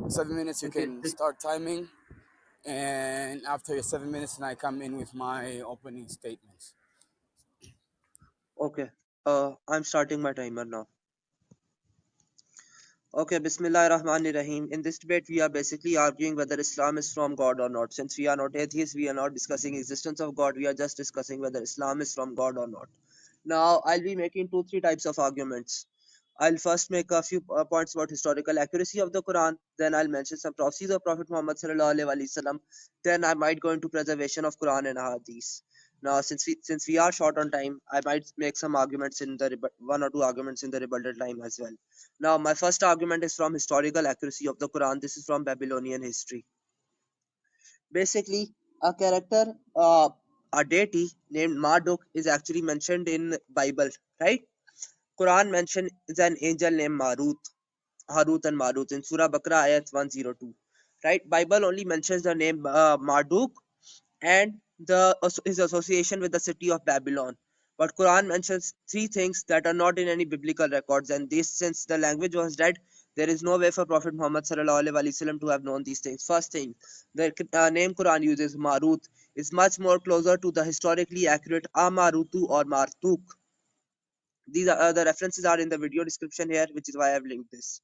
7 minutes you Okay. can start timing, and after your 7 minutes, and I come in with my opening statements. Okay. I'm starting my timer now. Okay, Bismillah Rahman Rahim. In this debate, we are basically arguing whether Islam is from God or not. Since we are not atheists, we are not discussing existence of God. We are just discussing whether Islam is from God or not. Now, I'll be making three types of arguments. I'll first make a few points about historical accuracy of the Quran. Then I'll mention some prophecies of Prophet Muhammad sallallahu alaihi wasallam. Then I might go into preservation of Quran and Hadith. Now, since we are short on time, I might make some arguments in the one or two arguments in the rebuttal time as well. Now, my first argument is from historical accuracy of the Quran. This is from Babylonian history. Basically, a character, a deity named Marduk is actually mentioned in Bible, right? Quran mentions an angel named Harut and Marut in Surah Baqarah ayat 102. Right? Bible only mentions the name Marduk and his association with the city of Babylon. But Quran mentions three things that are not in any biblical records, and this, since the language was dead, there is no way for Prophet Muhammad sallallahu alaihi wasallam to have known these things. First thing, the name Quran uses Marut is much more closer to the historically accurate Amarutu or Martuk. These are the references are in the video description here, which is why I've linked this.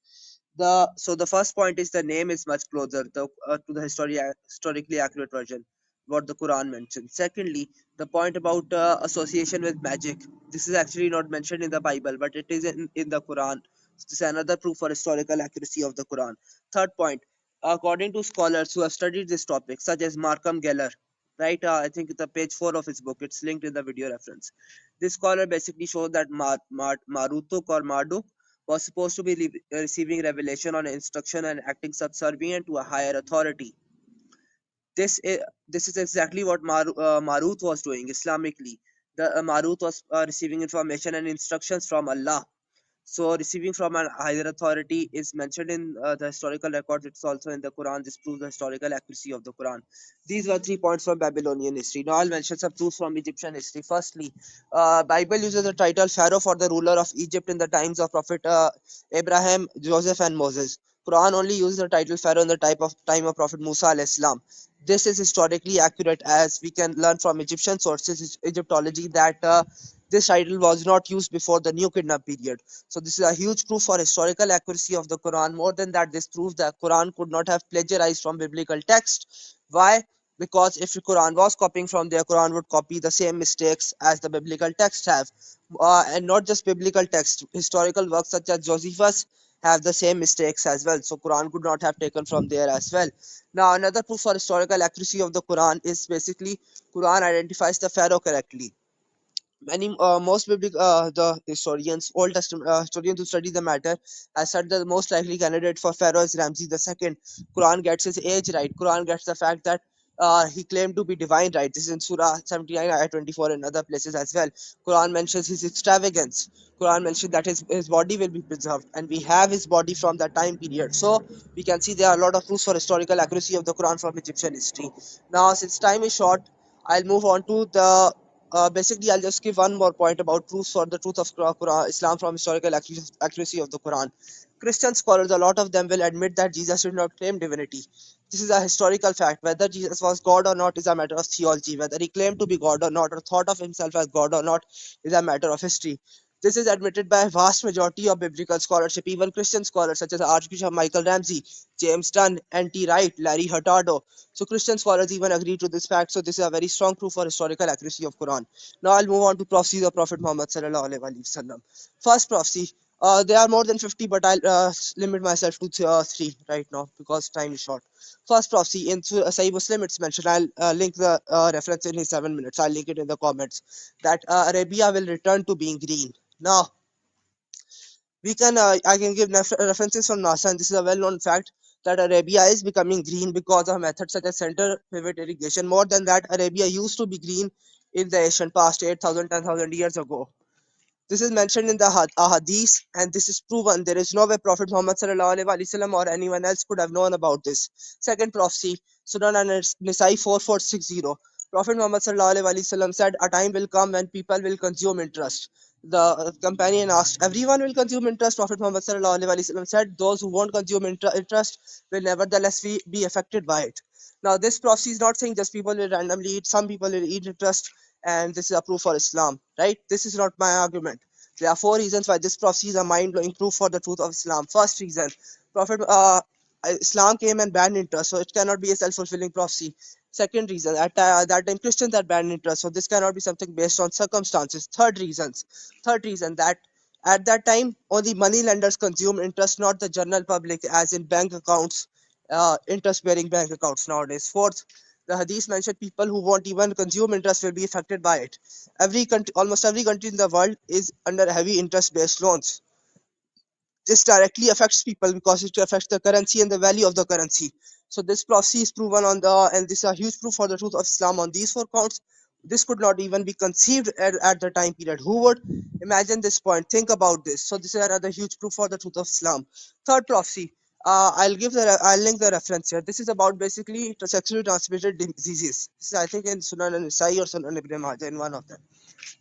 The first point is the name is much closer to the historically accurate version what the Quran mentions. Secondly, the point about association with magic. This is actually not mentioned in the Bible, but it is in the Quran. This is another proof for historical accuracy of the Quran. Third point, according to scholars who have studied this topic, such as Markham Geller, right? I think the page 4 of his book. It's linked in the video reference. This scholar basically shows that Marutuk or Marduk was supposed to be receiving revelation on instruction and acting subservient to a higher authority. This is exactly what Marut was doing Islamically. The Marut was receiving information and instructions from Allah. So receiving from a higher authority is mentioned in the historical records. It's also in the Quran. This proves the historical accuracy of the Quran. These were 3 points from Babylonian history. Now I'll mention some proofs from Egyptian history. Firstly, Bible uses the title Pharaoh for the ruler of Egypt in the times of Prophet Abraham, Joseph, and Moses. Quran only uses the title Pharaoh in the time of Prophet Musa alayhi salam. This is historically accurate, as we can learn from Egyptian sources, Egyptology, that this title was not used before the New Kingdom period. So this is a huge proof for historical accuracy of the Quran. More than that, this proves that Quran could not have plagiarized from biblical text. Why? Because if the Quran was copying from there, Quran would copy the same mistakes as the biblical text have. And not just biblical text, historical works such as Josephus have the same mistakes as well. So Quran could not have taken from there as well. Now another proof for historical accuracy of the Quran is basically Quran identifies the Pharaoh correctly. Most biblical the Old Testament historians who study the matter, has said that the most likely candidate for Pharaoh is Ramses II. Quran gets his age right. Quran gets the fact that he claimed to be divine right. This is in Surah 79 ayah 24 and other places as well. Quran mentions his extravagance. Quran mentions that his body will be preserved, and we have his body from that time period. So we can see there are a lot of proofs for historical accuracy of the Quran from Egyptian history. Now, since time is short, I'll move on to the basically, I'll just give one more point about proofs for the truth of Quran, Islam from historical accuracy of the Quran. Christian scholars, a lot of them will admit that Jesus did not claim divinity. This is a historical fact. Whether Jesus was God or not is a matter of theology. Whether he claimed to be God or not, or thought of himself as God or not, is a matter of history. This is admitted by a vast majority of biblical scholarship. Even Christian scholars such as Archbishop Michael Ramsey, James Dunn, N.T. Wright, Larry Hurtado. So Christian scholars even agree to this fact. So this is a very strong proof for historical accuracy of Quran. Now I'll move on to prophecies of Prophet Muhammad sallallahu alaihi wasallam. First prophecy. There are more than 50, but I'll limit myself to 3 right now because time is short. First prophecy in Sahih Muslim, it's mentioned. I'll link the reference in his 7 minutes. I'll link it in the comments. That Arabia will return to being green. Now, I can give references from NASA, and this is a well-known fact that Arabia is becoming green because of methods such as center pivot irrigation. More than that, Arabia used to be green in the ancient past, 8,000, 10,000 years ago. This is mentioned in the hadith, and this is proven. There is no way Prophet Muhammad sallallahu alaihi wasallam or anyone else could have known about this. Second prophecy, Sunan an-Nisai 4460. Prophet Muhammad sallallahu alaihi wasallam said, "A time will come when people will consume interest." The companion asked, everyone will consume interest. Prophet Muhammad sallallahu alaihi wasallam said, those who won't consume interest will nevertheless be affected by it. Now, this prophecy is not saying just people will randomly eat. Some people will eat interest, and this is a proof for Islam, right? This is not my argument. There are four reasons why this prophecy is a mind-blowing proof for the truth of Islam. First reason, Prophet Islam came and banned interest, so it cannot be a self-fulfilling prophecy. Second reason, at that time Christians had banned interest, so this cannot be something based on circumstances. Third reason, that at that time only money lenders consume interest, not the general public, as in bank accounts, interest-bearing bank accounts nowadays. Fourth, the hadith mentioned people who won't even consume interest will be affected by it. Every country, almost every country in the world is under heavy interest-based loans. This directly affects people because it affects the currency and the value of the currency. So this prophecy is proven on the, and this is a huge proof for the truth of Islam on these four counts. This could not even be conceived at the time period. Who would imagine this point? Think about this. So this is another huge proof for the truth of Islam. Third prophecy. I'll link the reference here. This is about basically sexually transmitted diseases. This is, I think, in Sunan al-Nasai or Sunan Ibn Majah, in one of them,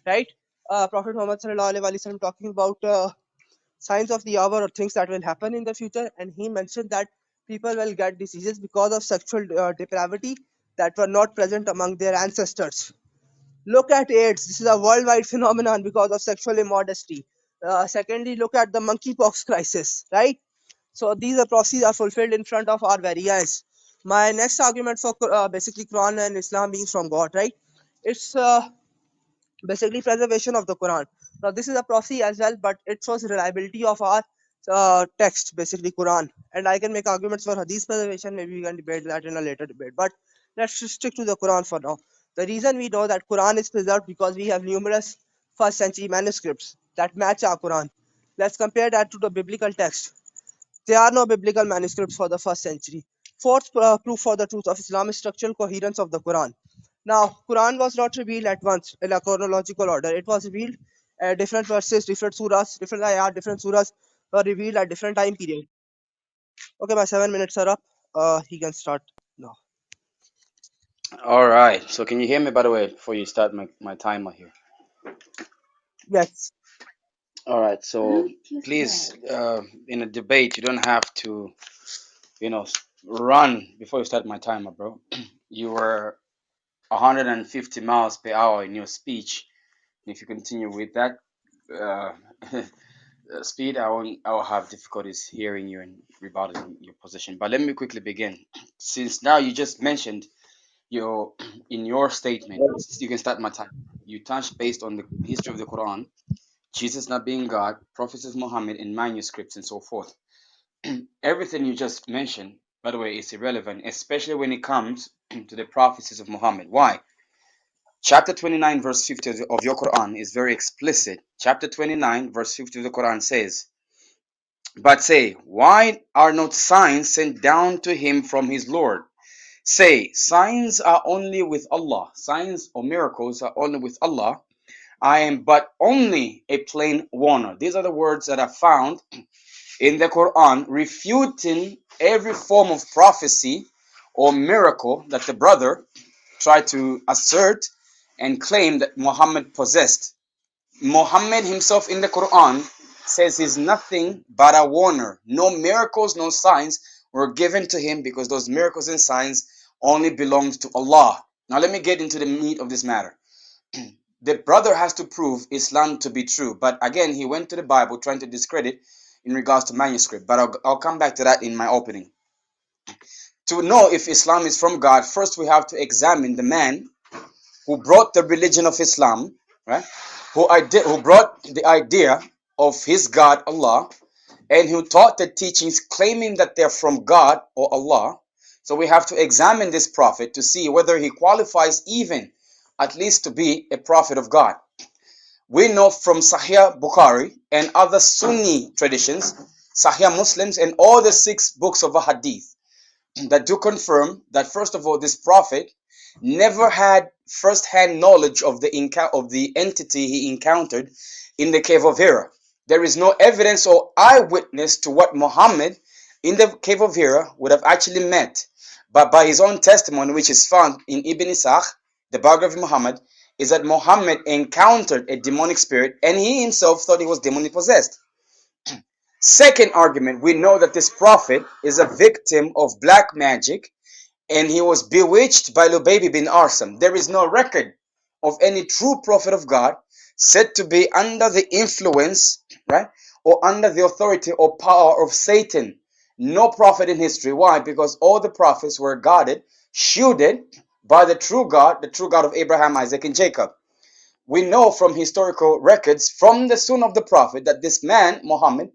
right? Prophet Muhammad sallallahu alaihi wasallam talking about signs of the hour or things that will happen in the future, and he mentioned that people will get diseases because of sexual depravity that were not present among their ancestors. Look at AIDS. This is a worldwide phenomenon because of sexual immodesty. Secondly, look at the monkeypox crisis, right? So these prophecies are fulfilled in front of our very eyes. My next argument for basically Quran and Islam being from God, right? It's basically preservation of the Quran. Now this is a prophecy as well, but it shows reliability of our text, basically Quran. And I can make arguments for Hadith preservation. Maybe we can debate that in a later debate. But let's just stick to the Quran for now. The reason we know that Quran is preserved because we have numerous first century manuscripts that match our Quran. Let's compare that to the biblical text. There are no biblical manuscripts for the first century. Fourth proof for the truth of Islam is structural coherence of the Quran. Now, Quran was not revealed at once in a chronological order. It was revealed different verses, different surahs, different ayat, different surahs were revealed at different time periods. Okay, my 7 minutes are up. He can start now. All right. So can you hear me, by the way, before you start my timer here? Yes. All right. So please, in a debate, you don't have to, run before you start my timer, bro. You were 150 miles per hour in your speech. If you continue with that uh, speed, I will have difficulties hearing you and rebutting your position. But let me quickly begin. Since now you just mentioned your in your statement, you can start my time. You touched based on the history of the Quran, Jesus not being God, prophets of Muhammad, and manuscripts and so forth. Everything you just mentioned, by the way, is irrelevant, especially when it comes to the prophecies of Muhammad. Why? Chapter 29, verse 50 of your Quran is very explicit. Chapter 29, verse 50 of the Quran says, but say, why are not signs sent down to him from his Lord? Say, signs are only with Allah. Signs or miracles are only with Allah. I am but only a plain warner. These are the words that are found in the Quran, refuting every form of prophecy or miracle that the brother tried to assert and claim that Muhammad possessed. Muhammad himself in the Quran says he's nothing but a warner. No miracles, no signs were given to him because those miracles and signs only belonged to Allah. Now let me get into the meat of this matter. The brother has to prove Islam to be true, but again he went to the Bible trying to discredit in regards to manuscript, but I'll come back to that in my opening. To know if Islam is from God, first we have to examine the man who brought the religion of Islam, right? Who brought the idea of his God, Allah, and who taught the teachings claiming that they're from God or Allah. So we have to examine this prophet to see whether he qualifies even at least to be a prophet of God. We know from Sahih Bukhari and other Sunni traditions, Sahih Muslims and all the 6 books of a hadith that do confirm that first of all this prophet never had first-hand knowledge of the entity he encountered in the cave of Hira. There is no evidence or eyewitness to what Muhammad in the cave of Hira would have actually met, but by his own testimony, which is found in Ibn Ishaq, the biography of Muhammad, is that Muhammad encountered a demonic spirit and he himself thought he was demonic possessed. Second argument, we know that this prophet is a victim of black magic and he was bewitched by Lubayb bin Arsam. There is no record of any true prophet of God said to be under the influence, right, or under the authority or power of Satan. No prophet in history. Why? Because all the prophets were guarded, shielded by the true God of Abraham, Isaac, and Jacob. We know from historical records from the son of the prophet that this man, Muhammad,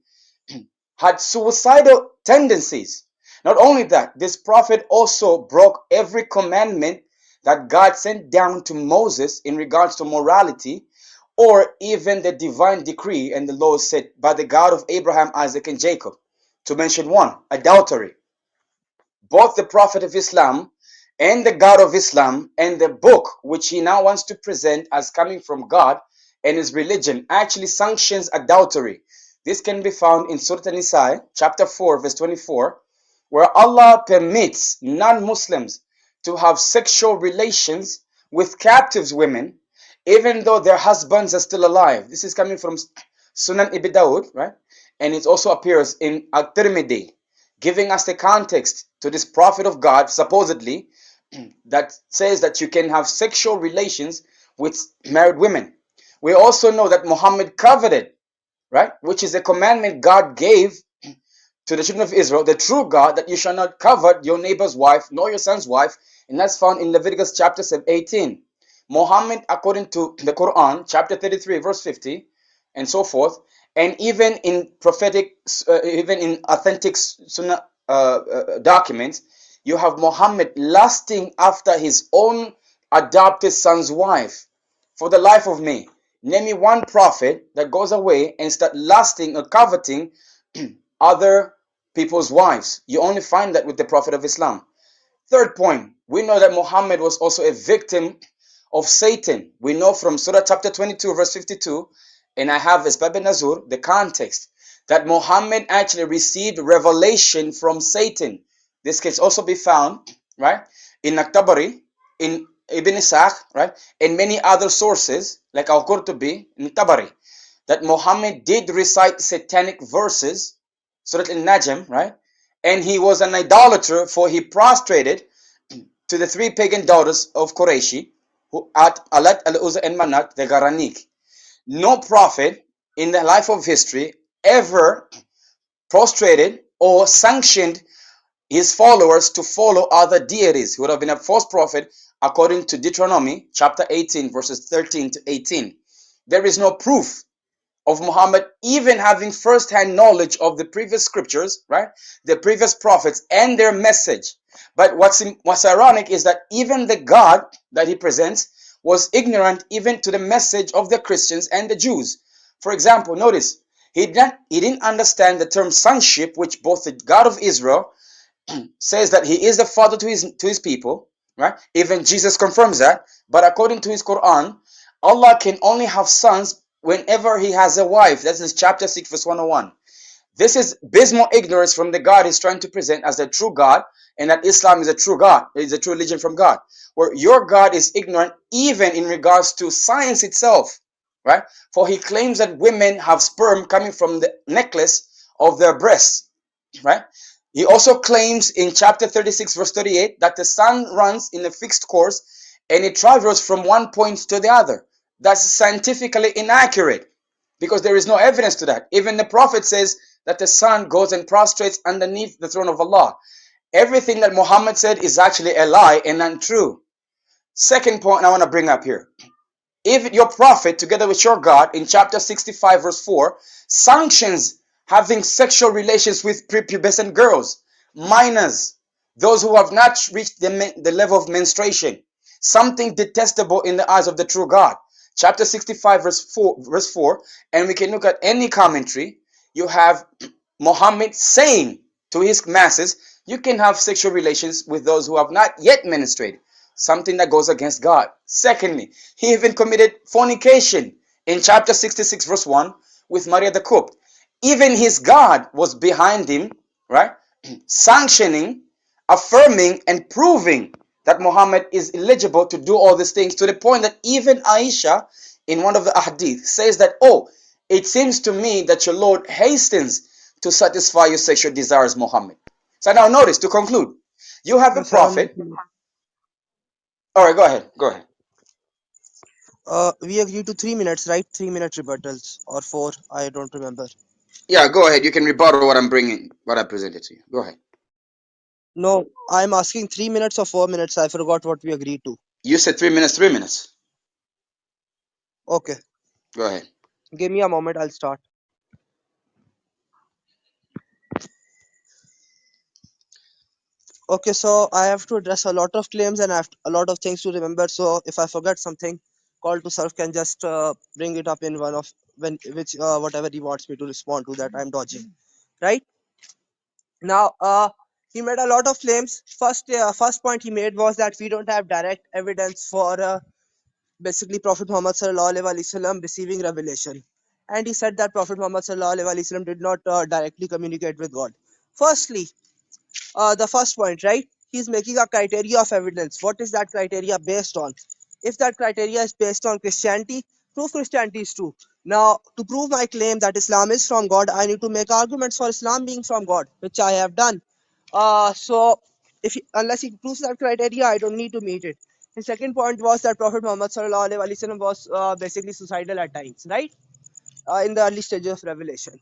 had suicidal tendencies. Not only that, this prophet also broke every commandment that God sent down to Moses in regards to morality, or even the divine decree and the laws set by the God of Abraham, Isaac, and Jacob. To mention one, adultery. Both the Prophet of Islam and the God of Islam and the book which he now wants to present as coming from God and his religion actually sanctions adultery. This can be found in Surah An-Nisa, chapter 4, verse 24, where Allah permits non-Muslims to have sexual relations with captive women, even though their husbands are still alive. This is coming from Sunan Ibn Dawud, right? And it also appears in At-Tirmidhi, giving us the context to this prophet of God, supposedly, that says that you can have sexual relations with married women. We also know that Muhammad coveted, right, which is a commandment God gave to the children of Israel, the true God, that you shall not covet your neighbor's wife nor your son's wife, and that's found in Leviticus chapter 18. Muhammad, according to the Quran, chapter 33, verse 50, and so forth, and even in prophetic, even in authentic Sunnah documents, you have Muhammad lusting after his own adopted son's wife. For the life of me, name me one prophet that goes away and start lusting or coveting other people's wives. You only find that with the Prophet of Islam. Third point, we know that Muhammad was also a victim of Satan. We know from Surah chapter 22, verse 52, and I have Asbab al-Nazur, the context, that Muhammad actually received revelation from Satan. This can also be found, right, in Naktabari, in Ibn Ishaq, right, and many other sources, like Al-Qurtubi, in Tabari, that Muhammad did recite satanic verses, Surah Al-Najm, right, and he was an idolater, for he prostrated to the three pagan daughters of Qurayshi, who at Alat, Al-Uzza, and Manat, the Garanik. No prophet in the life of history ever prostrated or sanctioned his followers to follow other deities. He would have been a false prophet according to Deuteronomy chapter 18, verses 13 to 18. There is no proof of Muhammad even having first-hand knowledge of the previous scriptures, right? The previous prophets and their message. But what's ironic is that even the God that he presents was ignorant even to the message of the Christians and the Jews. For example, notice, he didn't understand the term sonship, which both the God of Israel says that he is the father to his people, right? Even Jesus confirms that. But according to his Quran, Allah can only have sons whenever he has a wife. That's in chapter 6, verse 101. This is abysmal ignorance from the God he's trying to present as the true God, and that Islam is a true God, is a true religion from God, where your God is ignorant even in regards to science itself, right? For he claims that women have sperm coming from the necklace of their breasts, right? He also claims in chapter 36, verse 38, that the sun runs in a fixed course and it travels from one point to the other. That's scientifically inaccurate because there is no evidence to that. Even the Prophet says that the sun goes and prostrates underneath the throne of Allah. Everything that Muhammad said is actually a lie and untrue. Second point I want to bring up here. If your prophet, together with your God, in chapter 65, verse 4, sanctions having sexual relations with prepubescent girls, minors, those who have not reached the level of menstruation, something detestable in the eyes of the true God. Chapter 65, verse 4, and we can look at any commentary. You have Muhammad saying to his masses, you can have sexual relations with those who have not yet menstruated. Something that goes against God. Secondly, he even committed fornication in chapter 66, verse 1, with Maria the Copt. Even his God was behind him, right? Sanctioning, affirming, and proving that Muhammad is eligible to do all these things, to the point that even Aisha, in one of the hadith, says that, oh, it seems to me that your Lord hastens to satisfy your sexual desires, Muhammad. So now notice, to conclude, you have a Yes, around prophet. 90 minutes. All right, go ahead. Go ahead. We agreed to 3 minutes, right? 3 minute rebuttals or four. I don't remember. Yeah, go ahead. You can rebuttal what I'm bringing, what I presented to you. Go ahead. No, I'm asking 3 minutes or 4 minutes. I forgot what we agreed to. You said 3 minutes, 3 minutes. Okay, Go ahead. give me a moment. I'll start. Okay, so I have to address a lot of claims and I have a lot of things to remember. So if I forget something, call to serve can just bring it up in one of when which whatever he wants me to respond to that I'm dodging. Right now, he made a lot of claims. First point he made was that we don't have direct evidence for basically Prophet Muhammad sallallahu alaihi wasallam receiving revelation, and he said that Prophet Muhammad sallallahu alaihi wasallam did not directly communicate with God. Firstly, the first point, right? He's making a criteria of evidence. What is that criteria based on? If that criteria is based on Christianity, prove Christianity is true. Now, to prove my claim that Islam is from God, I need to make arguments for Islam being from God, which I have done. So, unless he proves that criteria, I don't need to meet it. His second point was that Prophet Muhammad sallallahu alaihi wasallam was basically suicidal at times, right? In the early stages of revelation.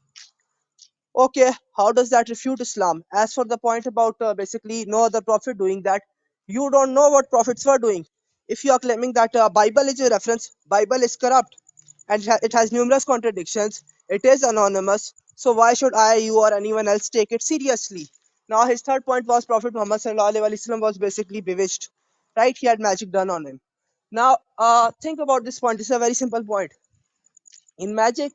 Okay, how does that refute Islam? As for the point about basically no other prophet doing that, you don't know what prophets were doing. If you are claiming that Bible is a reference, Bible is corrupt and it has numerous contradictions. It is anonymous. So why should I, you, or anyone else take it seriously? Now his third point was Prophet Muhammad sallallahu alaihi wasallam was basically bewitched, right? He had magic done on him. Now think about this point. This is a very simple point. In magic,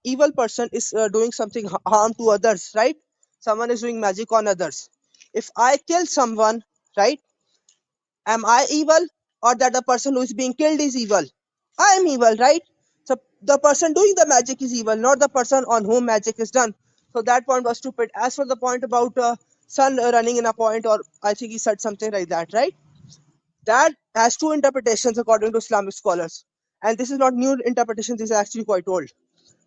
evil person is doing something harm to others, right? Someone is doing magic on others. If I kill someone, right, am I evil, or that the person who is being killed is evil? I am evil, right? So the person doing the magic is evil, not the person on whom magic is done. So that point was stupid. As for the point about sun running in a point, or I think he said something like that, right? That has two interpretations according to Islamic scholars, and this is not new interpretation. This is actually quite old.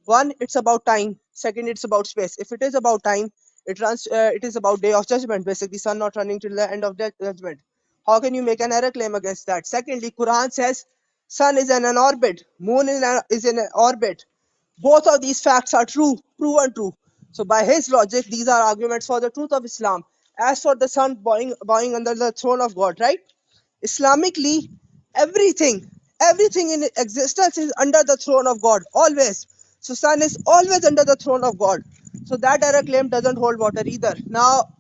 One, it's about time. Second, it's about space. If it is about time, it is about day of judgment, basically sun not running till the end of judgment. How can you make an error claim against that? Secondly, Quran says sun is in an orbit, moon is in an orbit. Both of these facts are true, proven true. So by his logic, these are arguments for the truth of Islam. As for the sun bowing under the throne of God, right? Islamically, everything, everything in existence is under the throne of God, always. So sun is always under the throne of God. So that error claim doesn't hold water either. Now,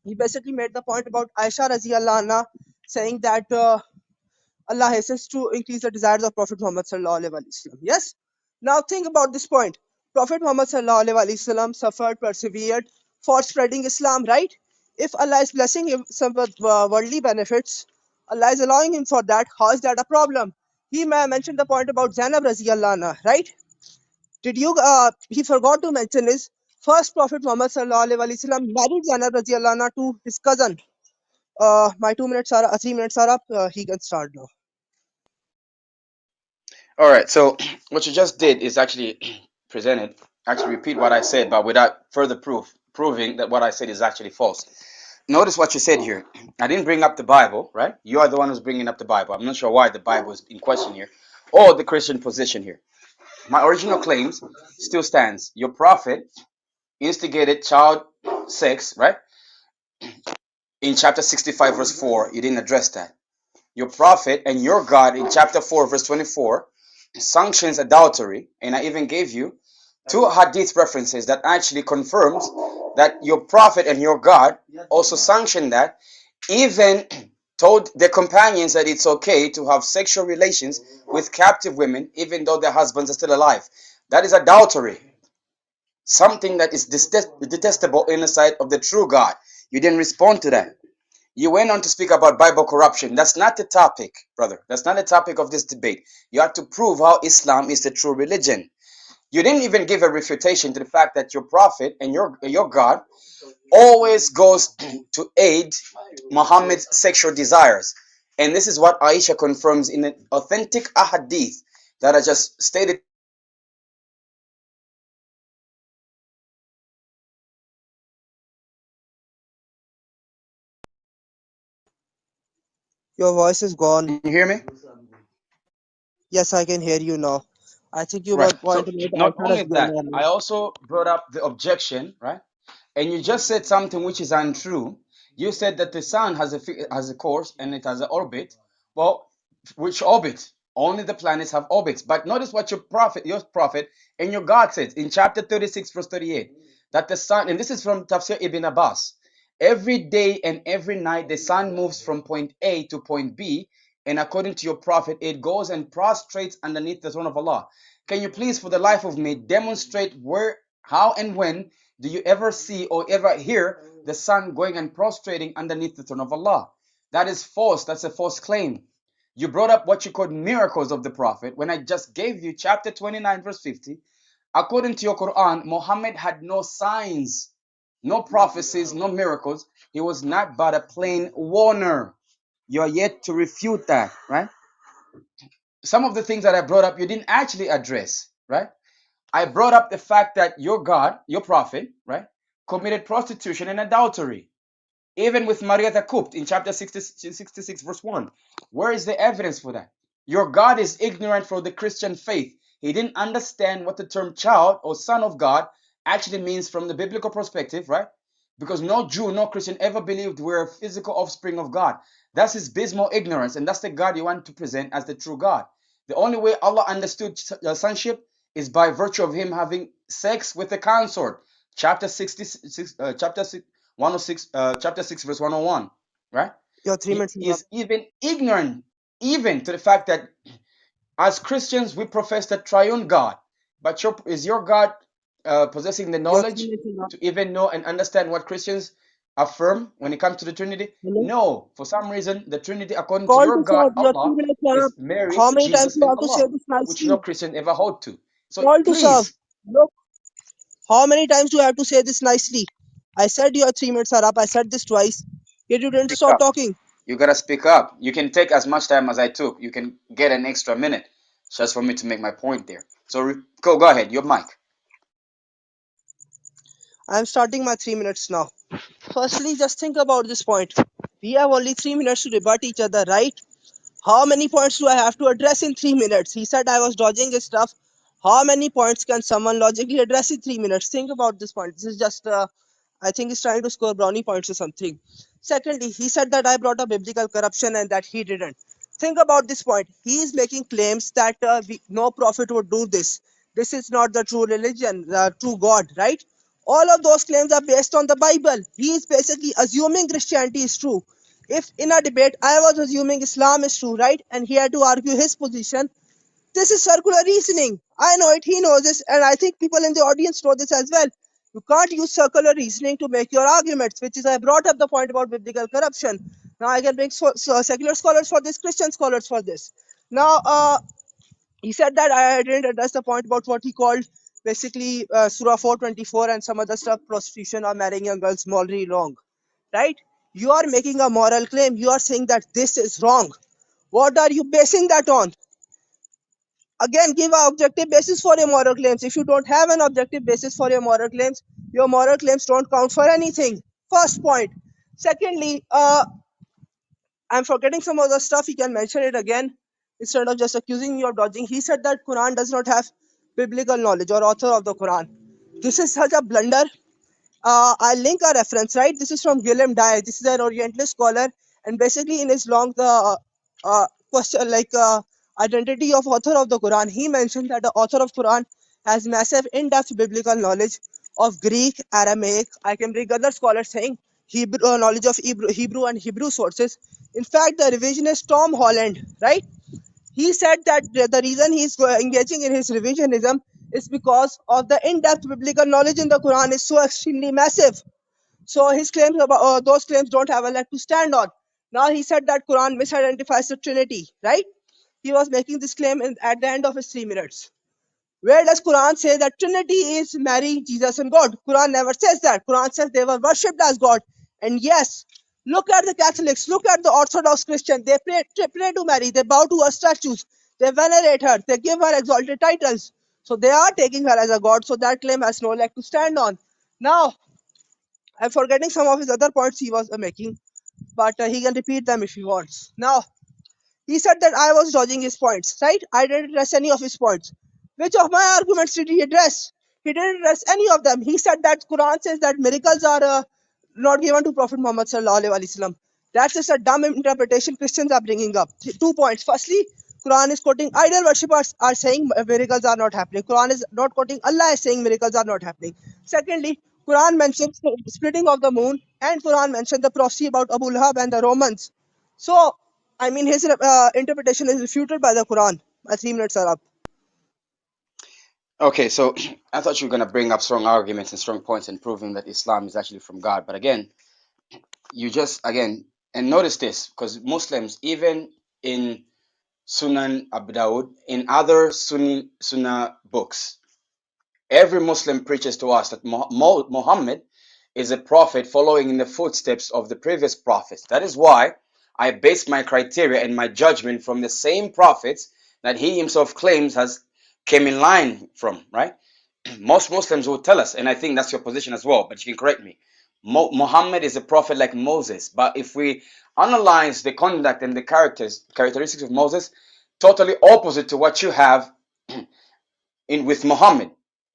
he basically made the point about Aisha Raziallah anha saying that Allah hastens to increase the desires of Prophet Muhammad sallallahu alaihi wasallam. Yes. Now think about this point. Prophet Muhammad sallallahu alaihi wasallam suffered, persevered for spreading Islam, right? If Allah is blessing him some with worldly benefits, Allah is allowing him for that. How is that a problem? He mentioned the point about Zainab Raziallah anha, right? Did you? He forgot to mention is first Prophet Muhammad sallallahu alaihi wasallam married Zainab Raziallah anha to his cousin. My 2 minutes are 3 minutes are up. He can start now. All right. So what you just did is actually presented, actually repeat what I said, but without further proof, proving that what I said is actually false. Notice what you said here. I didn't bring up the Bible, right? You are the one who's bringing up the Bible. I'm not sure why the Bible is in question here, or the Christian position here. My original claims still stands. Your prophet instigated child sex, right? In chapter 65, verse 4, you didn't address that. Your prophet and your God in chapter 4, verse 24, sanctions adultery, and I even gave you two hadith references that actually confirms that your prophet and your God also sanctioned that, even told their companions that it's okay to have sexual relations with captive women even though their husbands are still alive. That is adultery, something that is detestable in the sight of the true God. You didn't respond to that. You went on to speak about Bible corruption. That's not the topic, brother. That's not the topic of this debate. You have to prove how Islam is the true religion. You didn't even give a refutation to the fact that your prophet and your God always goes to aid Muhammad's sexual desires. And this is what Aisha confirms in an authentic ahadith that I just stated. Your voice is gone. Can you hear me? Yes, I can hear you now. I think you Right. were So pointing out not Aisha only has given that, earlier. I also brought up the objection, right? And you just said something which is untrue. You said that the sun has a course and it has an orbit. Well, which orbit? Only the planets have orbits. But notice what your prophet, and your God says in chapter 36, verse 38, that the sun, and this is from Tafsir Ibn Abbas, every day and every night the sun moves from point A to point B, and according to your prophet, it goes and prostrates underneath the throne of Allah. Can you please, for the life of me, demonstrate where, how, and when do you ever see or ever hear the sun going and prostrating underneath the throne of Allah? That is false. That's a false claim. You brought up what you called miracles of the Prophet when I just gave you chapter 29, verse 50. According to your Quran, Muhammad had no signs, no prophecies, no miracles. He was not but a plain warner. You're yet to refute that, right? Some of the things that I brought up, you didn't actually address, right? I brought up the fact that your God, your prophet, right, committed prostitution and adultery, even with Maria the Copt in chapter 66, verse 1. Where is the evidence for that? Your God is ignorant for the Christian faith. He didn't understand what the term child or son of God actually means from the biblical perspective, right? Because no Jew, no Christian ever believed we're a physical offspring of God. That's his abysmal ignorance, and that's the God you want to present as the true God. The only way Allah understood sonship is by virtue of him having sex with a consort. Chapter 66, chapter 6, 106, chapter 6, verse 101, right? Your 3 minutes He is up. is even ignorant, even to the fact that as Christians we profess the triune God. But is your God possessing the Your three knowledge minutes is up. to even know and understand what Christians affirm when it comes to the Trinity? Hello? No. For some reason, the Trinity, according to Call your to God, serve. Your three Allah, minutes are up. is Mary, How many times Jesus, you and have to say Allah, this which no nicely? Christian ever hold to. So Call to serve. please Look, how many times do you have to say this nicely? I said your 3 minutes are up. I said this twice. Yet you didn't speak stop up. talking. You gotta speak up. You can take as much time as I took. You can get an extra minute just for me to make my point there. So go ahead. Your mic. I'm starting my 3 minutes now. Firstly, just think about this point. We have only 3 minutes to rebut each other, right? How many points do I have to address in 3 minutes? He said I was dodging his stuff. How many points can someone logically address in 3 minutes? Think about this point. This is just, I think he's trying to score brownie points or something. Secondly, he said that I brought up biblical corruption and that he didn't. Think about this point. He is making claims that no prophet would do this. This is not the true religion, the true God, right? All of those claims are based on the Bible. He is basically assuming Christianity is true. If in a debate I was assuming Islam is true, right, and he had to argue his position, this is circular reasoning. I know it, he knows this, and I think people in the audience know this as well. You can't use circular reasoning to make your arguments, which is I brought up the point about biblical corruption. Now I can bring secular scholars for this, Christian scholars for this. Now, he said that I didn't address the point about what he called basically Surah 424 and some other stuff, prostitution or marrying young girls morally wrong, right? You are making a moral claim. You are saying that this is wrong. What are you basing that on? Again, give an objective basis for your moral claims. If you don't have an objective basis for your moral claims don't count for anything. First point. Secondly, I'm forgetting some other stuff. He can mention it again instead of just accusing me of dodging. He said that Quran does not have biblical knowledge or author of the Quran. This is such a blunder. I'll link a reference, right? This is from Gilliam Dye. This is an Orientalist scholar, and basically in his long the question identity of author of the Quran, he mentioned that the author of Quran has massive in-depth biblical knowledge of Greek, Aramaic. I can bring other scholars saying Hebrew knowledge of Hebrew and Hebrew sources. In fact, the revisionist Tom Holland, right? He said that the reason he's engaging in his revisionism is because of the in-depth biblical knowledge in the Quran is so extremely massive. So his claims about those claims don't have a leg to stand on. Now he said that Quran misidentifies the Trinity, right? He was making this claim at the end of his 3 minutes. Where does Quran say that Trinity is Mary, Jesus, and God? Quran never says that. Quran says they were worshipped as God. And yes, look at the Catholics, look at the Orthodox Christian. They pray to Mary, they bow to her statues, they venerate her, they give her exalted titles. So they are taking her as a god. So that claim has no leg to stand on. Now, I'm forgetting some of his other points he was making, but he can repeat them if he wants. Now, he said that I was dodging his points, right? I didn't address any of his points. Which of my arguments did he address? He didn't address any of them. He said that Quran says that miracles are not given to Prophet Muhammad sallallahu alaihi wasallam. That's just a dumb interpretation Christians are bringing up. 2 points. Firstly, Quran is quoting idol worshippers are saying miracles are not happening. Quran is not quoting Allah is saying miracles are not happening. Secondly, Quran mentions the splitting of the moon, and Quran mentioned the prophecy about Abu Lahab and the Romans. So, I mean, his interpretation is refuted by the Quran. My 3 minutes are up. Okay, so I thought you were going to bring up strong arguments and strong points in proving that Islam is actually from God. But again, you just, again, and notice this, because Muslims, even in Sunan Abu Dawud, in other Sunnah books, every Muslim preaches to us that Muhammad is a prophet following in the footsteps of the previous prophets. That is why I base my criteria and my judgment from the same prophets that he himself claims has came in line from, right? Most Muslims will tell us, and I think that's your position as well, but you can correct me. Muhammad is a prophet like Moses, but if we analyze the conduct and the characteristics of Moses, totally opposite to what you have in with Muhammad.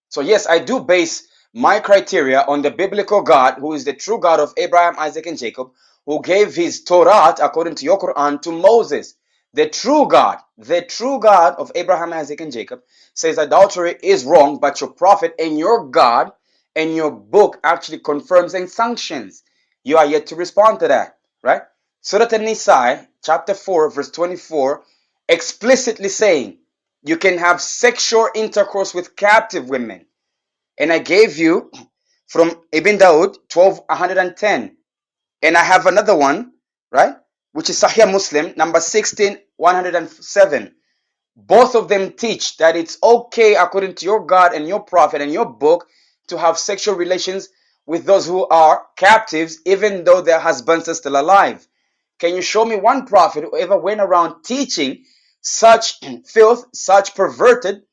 So yes, I do base my criteria on the biblical God, who is the true God of Abraham, Isaac, and Jacob, who gave his Torah, according to your Quran, to Moses. The true God of Abraham, Isaac, and Jacob, says adultery is wrong, but your prophet and your God and your book actually confirms and sanctions. You are yet to respond to that, right? Surah An-Nisa, chapter 4, verse 24, explicitly saying, you can have sexual intercourse with captive women. And I gave you from Ibn Daud 1210. And I have another one, right? Which is Sahih Muslim, number 16107. Both of them teach that it's okay, according to your God and your prophet and your book, to have sexual relations with those who are captives, even though their husbands are still alive. Can you show me one prophet who ever went around teaching such filth, such perverted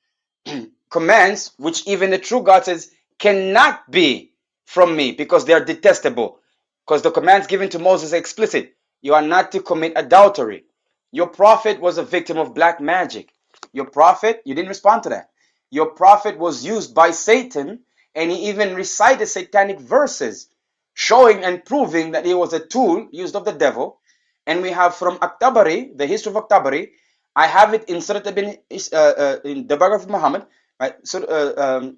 commands, which even the true God says cannot be from me because they are detestable? Because the commands given to Moses are explicit. You are not to commit adultery. Your prophet was a victim of black magic. Your prophet, you didn't respond to that. Your prophet was used by Satan, and he even recited satanic verses showing and proving that he was a tool used of the devil. And we have from Aktabari, the history of Aktabari, I have it in Surat ibn, in the biography of Muhammad, right? So, Ibn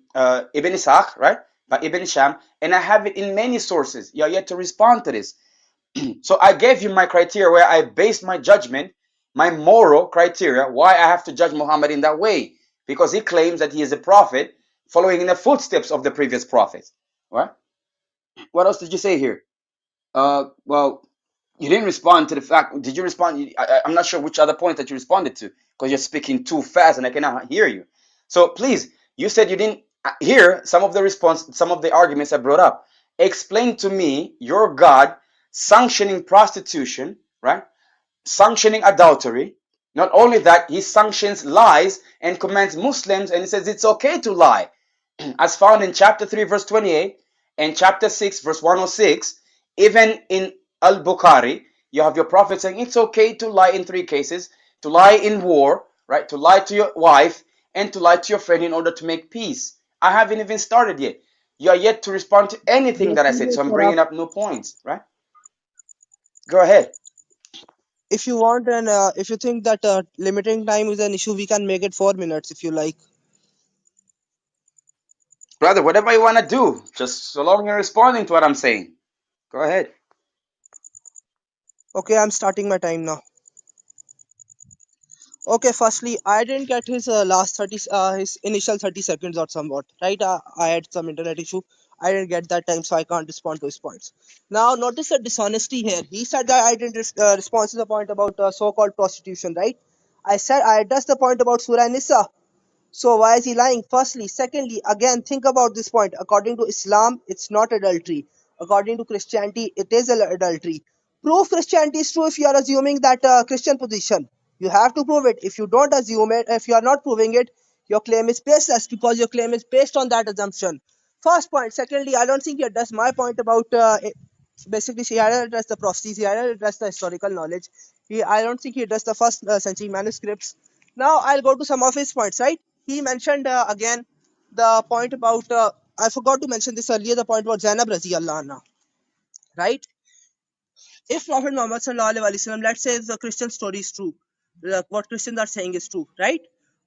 Ishaq, right? By Ibn Sham, and I have it in many sources. You are yet to respond to this. So I gave you my criteria where I based my judgment, my moral criteria, why I have to judge Muhammad in that way. Because he claims that he is a prophet following in the footsteps of the previous prophets. Right? What else did you say here? Well, you didn't respond to the fact. Did you respond? I'm not sure which other point that you responded to because you're speaking too fast and I cannot hear you. So please, you said you didn't hear some of the response, some of the arguments I brought up. Explain to me your God sanctioning prostitution, right? Sanctioning adultery. Not only that, he sanctions lies and commands Muslims, and he says it's okay to lie, as found in chapter 3, verse 28, and chapter 6, verse 106. Even in Al-Bukhari, you have your prophet saying it's okay to lie in 3 cases: to lie in war, right? To lie to your wife, and to lie to your friend in order to make peace. I haven't even started yet. You are yet to respond to anything Your that I said, so 3 minutes I'm are up. bringing up new points, right? Go ahead. If you want and if you think that limiting time is an issue, we can make it 4 minutes if you like. Brother, whatever you want to do, just so long you're responding to what I'm saying. Go ahead. Okay, I'm starting my time now. Okay, firstly, I didn't get his last 30, his initial 30 seconds or somewhat, right? I had some internet issue. I didn't get that time, so I can't respond to his points. Now, notice the dishonesty here. He said that I didn't respond to the point about so-called prostitution, right? I said I addressed the point about Surah Nisa. So why is he lying? Firstly. Secondly, again, think about this point. According to Islam, it's not adultery. According to Christianity, it is adultery. Prove Christianity is true if you are assuming that Christian position. You have to prove it. If you don't assume it, if you are not proving it, your claim is baseless because your claim is based on that assumption. First point. Secondly, I don't think it does my point about basically she hadn't addressed the prophecies, he hadn't addressed the historical knowledge. I don't think he addressed the first century manuscripts. Now I'll go to some of his points, right? He mentioned again the point about, I forgot to mention this earlier, the point about Zainab Raziallah anha, right? If Prophet Muhammad sallallahu alaihi wasallam, let's say the Christian story is true, what Christians are saying is true, right?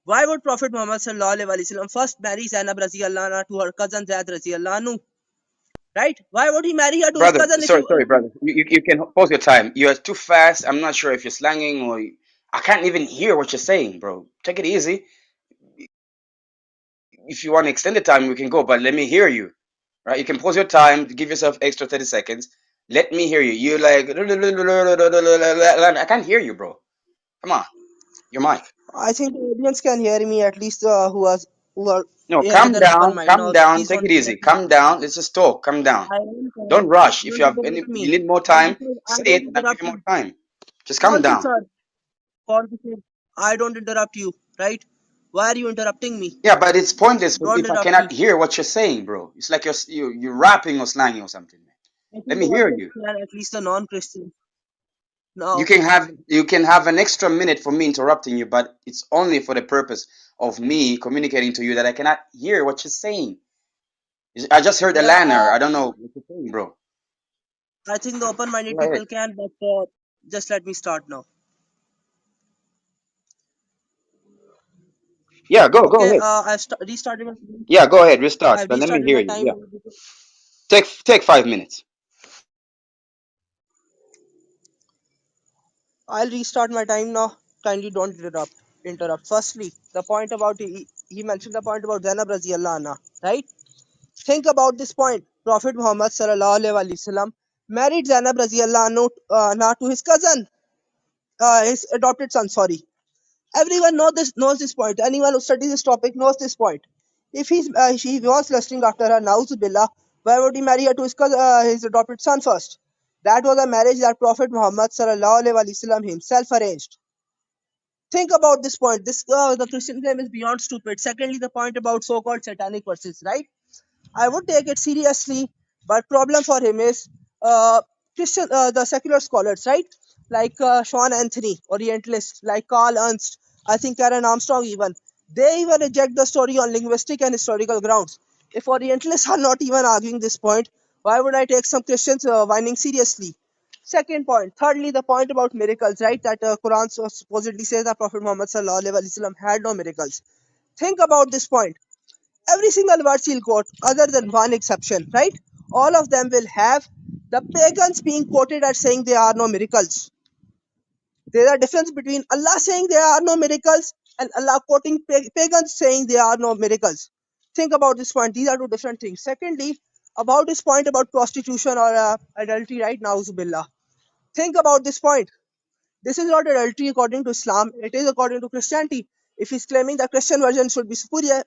Why would Prophet Muhammad sallallahu alaihi wasallam first marry Zainab Raziallah anha to her cousin Zaid Raziallah anhu, right? Why would he marry her to his Brother, cousin if sorry, you sorry, brother. You can pause your time. You are too fast. I'm not sure if you're slanging or I can't even hear what you're saying, bro. Take it easy. If you want to extend the time, we can go, but let me hear you. Right? You can pause your time, give yourself extra 30 seconds. Let me hear you. You're like, I can't hear you, bro. Come on, your mic. I think the audience can hear me, at least who are No, with calm an open down, mind. calm Now, down. please Take don't it easy. interrupt me. Calm down. Let's just talk. Calm down. I am Don't calm. rush. If you Don't have any, interrupt me. you need more For the time, sake, I say don't it, and I'll give interrupt you more you. time. Just calm For the down. sir, for the sake, I don't interrupt you, right? Why are you interrupting me? Yeah, but it's pointless Don't if I interrupt cannot me. hear what you're saying, bro. It's like you're rapping or slanging or something, man. I Let think the me hear audience you. can, at least the non-Christian. You Now, can have you can have an extra minute for me interrupting you, but it's only for the purpose of me communicating to you that I cannot hear what you're saying. I just heard a yeah, lanner. I don't know what you're saying, bro. I think the open-minded Go ahead. people can, but just let me start now. Yeah, go Okay, ahead. restarted my, Yeah, go ahead. Restart. I've But let me restarted hear my you. Yeah, time. take 5 minutes. I'll restart my time now. Kindly don't interrupt. Firstly, the point about he mentioned the point about Zainab Raziallah anha, right? Think about this point. Prophet Muhammad sallallahu alaihi wasallam married Zainab Raziallah anha to his cousin, his adopted son. Sorry, everyone knows this point. Anyone who studies this topic knows this point. If he was lusting after her, na'uzubillah, why would he marry her to his adopted son first? That was a marriage that Prophet Muhammad sallallahu alaihi wasallam himself arranged. Think about this point. The Christian claim is beyond stupid. Secondly, the point about so-called satanic verses, right? I would take it seriously, but problem for him is the secular scholars, right? Like Sean Anthony, Orientalists, like Carl Ernst, I think Karen Armstrong even. They even reject the story on linguistic and historical grounds. If Orientalists are not even arguing this point, why would I take some Christians whining seriously? Second point. Thirdly, the point about miracles, right? That Quran supposedly says that Prophet Muhammad sallallahu alaihi wasallam had no miracles. Think about this point. Every single verse he'll quote, other than one exception, right? All of them will have the pagans being quoted as saying there are no miracles. There's a difference between Allah saying there are no miracles and Allah quoting pagans saying there are no miracles. Think about this point. These are two different things. Secondly, about this point about prostitution or adultery, right? Na'uzubillah. Think about this point. This is not adultery according to Islam, it is according to Christianity. If he's claiming the Christian version should be superior,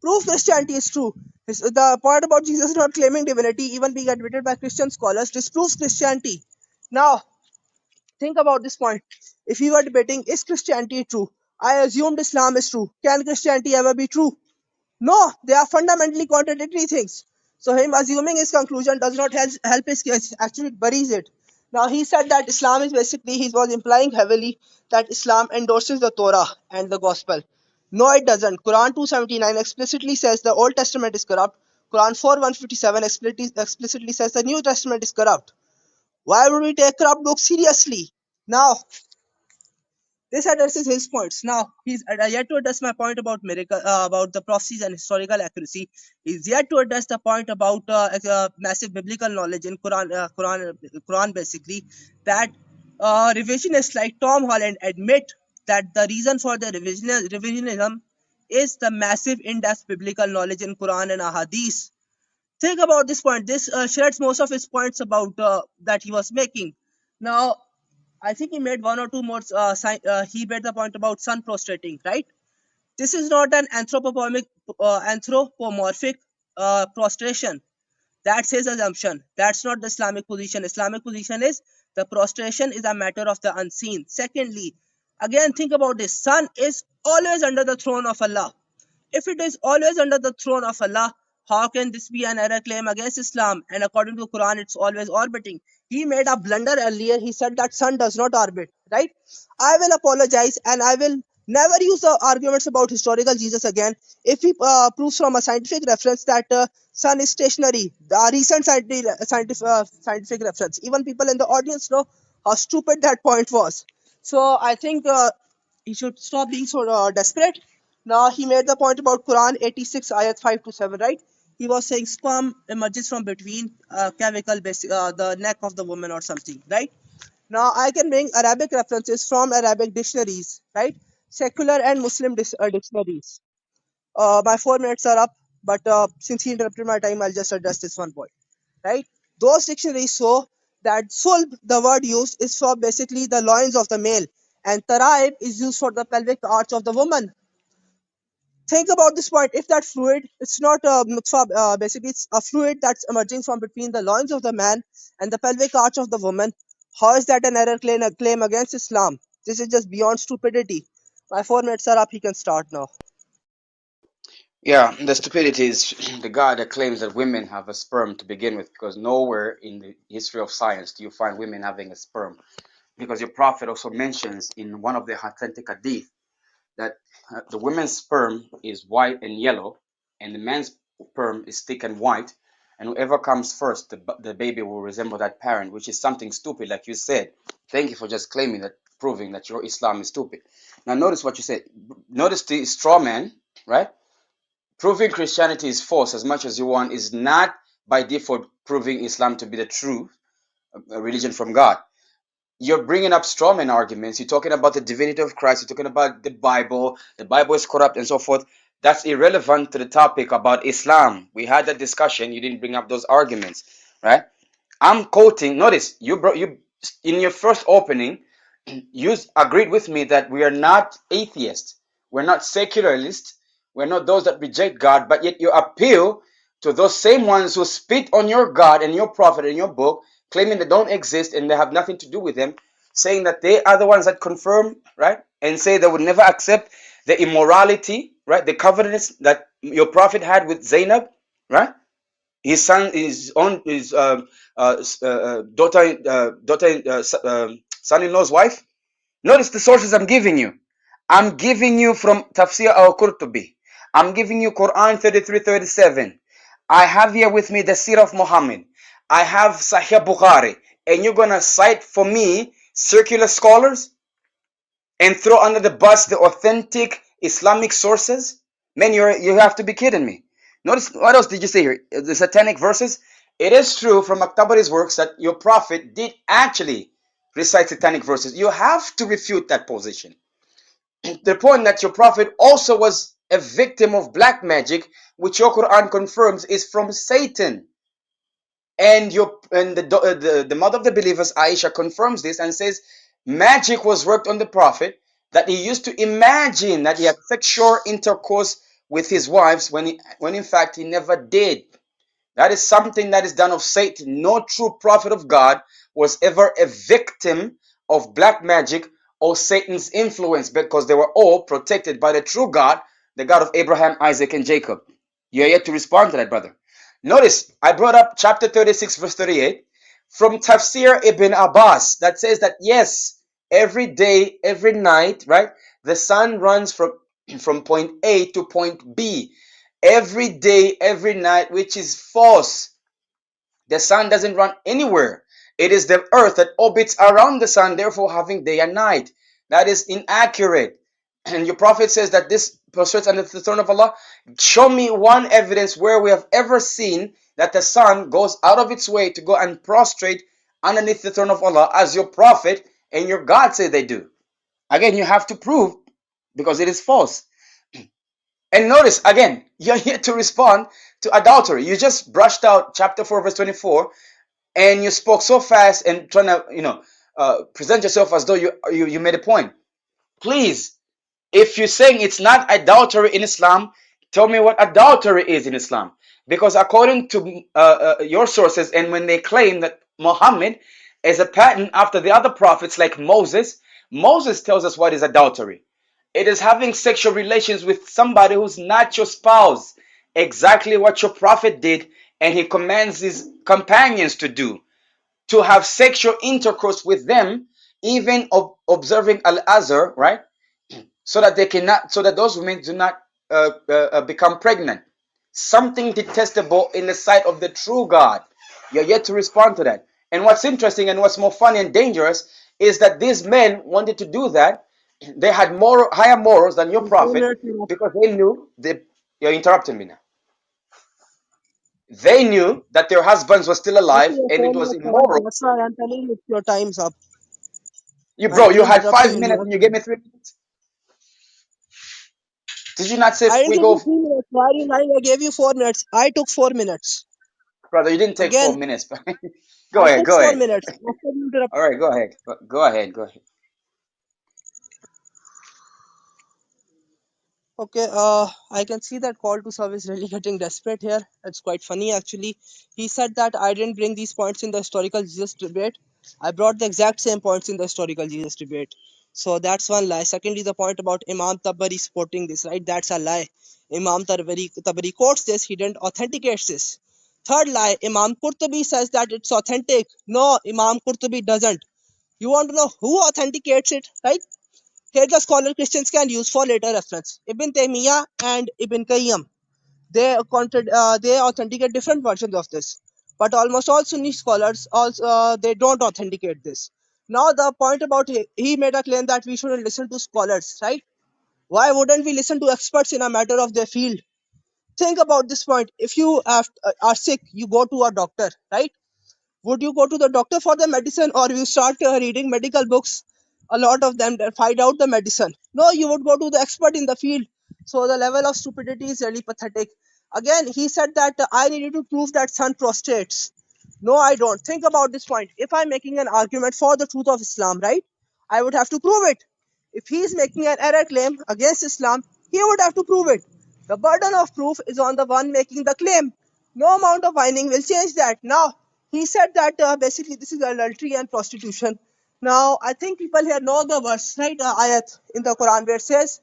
prove Christianity is true. The part about Jesus not claiming divinity, even being admitted by Christian scholars, disproves Christianity. Now, think about this point. If we were debating, is Christianity true? I assumed Islam is true. Can Christianity ever be true? No, they are fundamentally contradictory things. So him assuming his conclusion does not help his case, actually it buries it. Now he said that Islam is basically, he was implying heavily that Islam endorses the Torah and the Gospel. No, it doesn't. Quran 279 explicitly says the Old Testament is corrupt. Quran 4:157 explicitly says the New Testament is corrupt. Why would we take corrupt books seriously? Now, this addresses his points. Now, he's yet to address my point about miracle, about the prophecies and historical accuracy. He's yet to address the point about massive biblical knowledge in Quran basically, that revisionists like Tom Holland admit that the reason for the revisionism is the massive in-depth biblical knowledge in Quran and Ahadith. Think about this point. This sheds most of his points about that he was making. Now, I think he made one or two more. He made the point about sun prostrating, right? This is not an anthropomorphic prostration. That's his assumption. That's not the Islamic position. Islamic position is the prostration is a matter of the unseen. Secondly, again think about this. Sun is always under the throne of Allah. If it is always under the throne of Allah, how can this be an error claim against Islam? And according to Quran, it's always orbiting. He made a blunder earlier. He said that sun does not orbit, right? I will apologize and I will never use the arguments about historical Jesus again. If he proves from a scientific reference that sun is stationary, the recent scientific reference, even people in the audience know how stupid that point was. So I think he should stop being so desperate. Now he made the point about Quran 86 ayat 5 to 7, right? He was saying sperm emerges from between the neck of the woman or something, right? Now I can bring Arabic references from Arabic dictionaries, right? Secular and Muslim dictionaries. My 4 minutes are up, but since he interrupted my time, I'll just address this one point, right? Those dictionaries show that sulb, the word used, is for basically the loins of the male, and taraib is used for the pelvic arch of the woman. Think about this point. If that fluid, it's not a nutfa, basically it's a fluid that's emerging from between the loins of the man and the pelvic arch of the woman. How is that an error claim against Islam? This is just beyond stupidity. My 4 minutes are up. He can start now. Yeah, the stupidity is the guy that claims that women have a sperm to begin with, because nowhere in the history of science do you find women having a sperm. Because your prophet also mentions in one of the authentic hadith that the women's sperm is white and yellow, and the man's sperm is thick and white, and whoever comes first, the baby will resemble that parent, which is something stupid, like you said. Thank you for just claiming that, proving that your Islam is stupid. Now, notice what you said. Notice the straw man, right? Proving Christianity is false as much as you want is not by default proving Islam to be the true religion from God. You're bringing up strawman arguments. You're talking about the divinity of Christ. You're talking about the Bible. The Bible is corrupt and so forth. That's irrelevant to the topic about Islam. We had that discussion. You didn't bring up those arguments, right? I'm quoting. Notice you in your first opening, you agreed with me that we are not atheists. We're not secularists. We're not those that reject God. But yet you appeal to those same ones who spit on your God and your prophet and your book, claiming they don't exist and they have nothing to do with them, saying that they are the ones that confirm, right? And say they would never accept the immorality, right? The covenants that your prophet had with Zainab, right? His son, his son-in-law's wife. Notice the sources I'm giving you. I'm giving you from Tafsir al-Qurtubi. I'm giving you Quran 33:37. I have here with me the Sirah of Muhammad. I have Sahih Bukhari. And you're going to cite for me circular scholars and throw under the bus the authentic Islamic sources? Man, you have to be kidding me. Notice, what else did you say here? The satanic verses. It is true from Maktabari's works that your prophet did actually recite satanic verses. You have to refute that position. The point that your prophet also was a victim of black magic, which your Quran confirms is from Satan. And the mother of the believers, Aisha, confirms this and says magic was worked on the prophet, that he used to imagine that he had sexual intercourse with his wives when in fact he never did. That is something that is done of Satan. No true prophet of God was ever a victim of black magic or Satan's influence, because they were all protected by the true God, the God of Abraham, Isaac, and Jacob. You're yet to respond to that, brother. Notice, I brought up chapter 36, verse 38 from Tafsir Ibn Abbas that says that yes, every day, every night, right, the sun runs from point A to point B. Every day, every night, which is false. The sun doesn't run anywhere. It is the earth that orbits around the sun, therefore having day and night. That is inaccurate. And your prophet says that this prostrates under the throne of Allah. Show me one evidence where we have ever seen that the sun goes out of its way to go and prostrate underneath the throne of Allah, as your prophet and your God say they do. Again, you have to prove, because it is false. And notice, again, you're here to respond to adultery. You just brushed out chapter 4, verse 24, and you spoke so fast and trying to, present yourself as though you made a point. Please, If you're saying it's not adultery in Islam, tell me what adultery is in Islam. Because according to your sources, and when they claim that Muhammad is a pattern after the other prophets like Moses, Moses tells us what is adultery. It is having sexual relations with somebody who's not your spouse. Exactly what your prophet did, and he commands his companions to do, to have sexual intercourse with them, even observing al-azhar, right? So that they cannot, so that those women do not become pregnant. Something detestable in the sight of the true God. You're yet to respond to that. And what's interesting and what's more funny and dangerous is that these men wanted to do that. They had more higher morals than your Okay, 4 prophet minutes left. because they knew they. You're interrupting me now. They knew that their husbands were still Okay, alive your and 4 it was minutes are up. immoral. That's why I'm telling you your time's up. You, I'm bro, you had interrupting 5 minutes you. and you gave me 3 minutes. Did you not say I didn't we give you go? 3 minutes. Why are you lying? I gave you 4 minutes. I took 4 minutes. Brother, you didn't take four Again, minutes. Go I ahead, took go 4 ahead. minutes. After you interrupt. All right, go ahead. Go ahead, go ahead. Okay, I can see that call to service really getting desperate here. It's quite funny actually. He said that I didn't bring these points in the historical Jesus debate. I brought the exact same points in the historical Jesus debate. So that's one lie. Secondly, the point about Imam Tabari supporting this, right? That's a lie. Tabari quotes this, he didn't authenticate this. Third lie, Imam Qurtubi says that it's authentic. No, Imam Qurtubi doesn't. You want to know who authenticates it, right? Here the scholar Christians can use for later reference. Ibn Taymiyyah and Ibn Qayyim, they authenticate different versions of this. But almost all Sunni scholars also they don't authenticate this. Now the point about he made a claim that we shouldn't listen to scholars, right? Why wouldn't we listen to experts in a matter of their field? Think about this point. If you are sick, you go to a doctor, right? Would you go to the doctor for the medicine, or you start reading medical books, a lot of them, that find out the medicine? No, you would go to the expert in the field. So the level of stupidity is really pathetic. Again, he said that I needed to prove that sun prostrates. No, I don't. Think about this point. If I'm making an argument for the truth of Islam, right, I would have to prove it. If he is making an error claim against Islam, he would have to prove it. The burden of proof is on the one making the claim. No amount of whining will change that. Now, he said that basically this is adultery and prostitution. Now, I think people here know the verse, right? Ayat in the Quran where it says,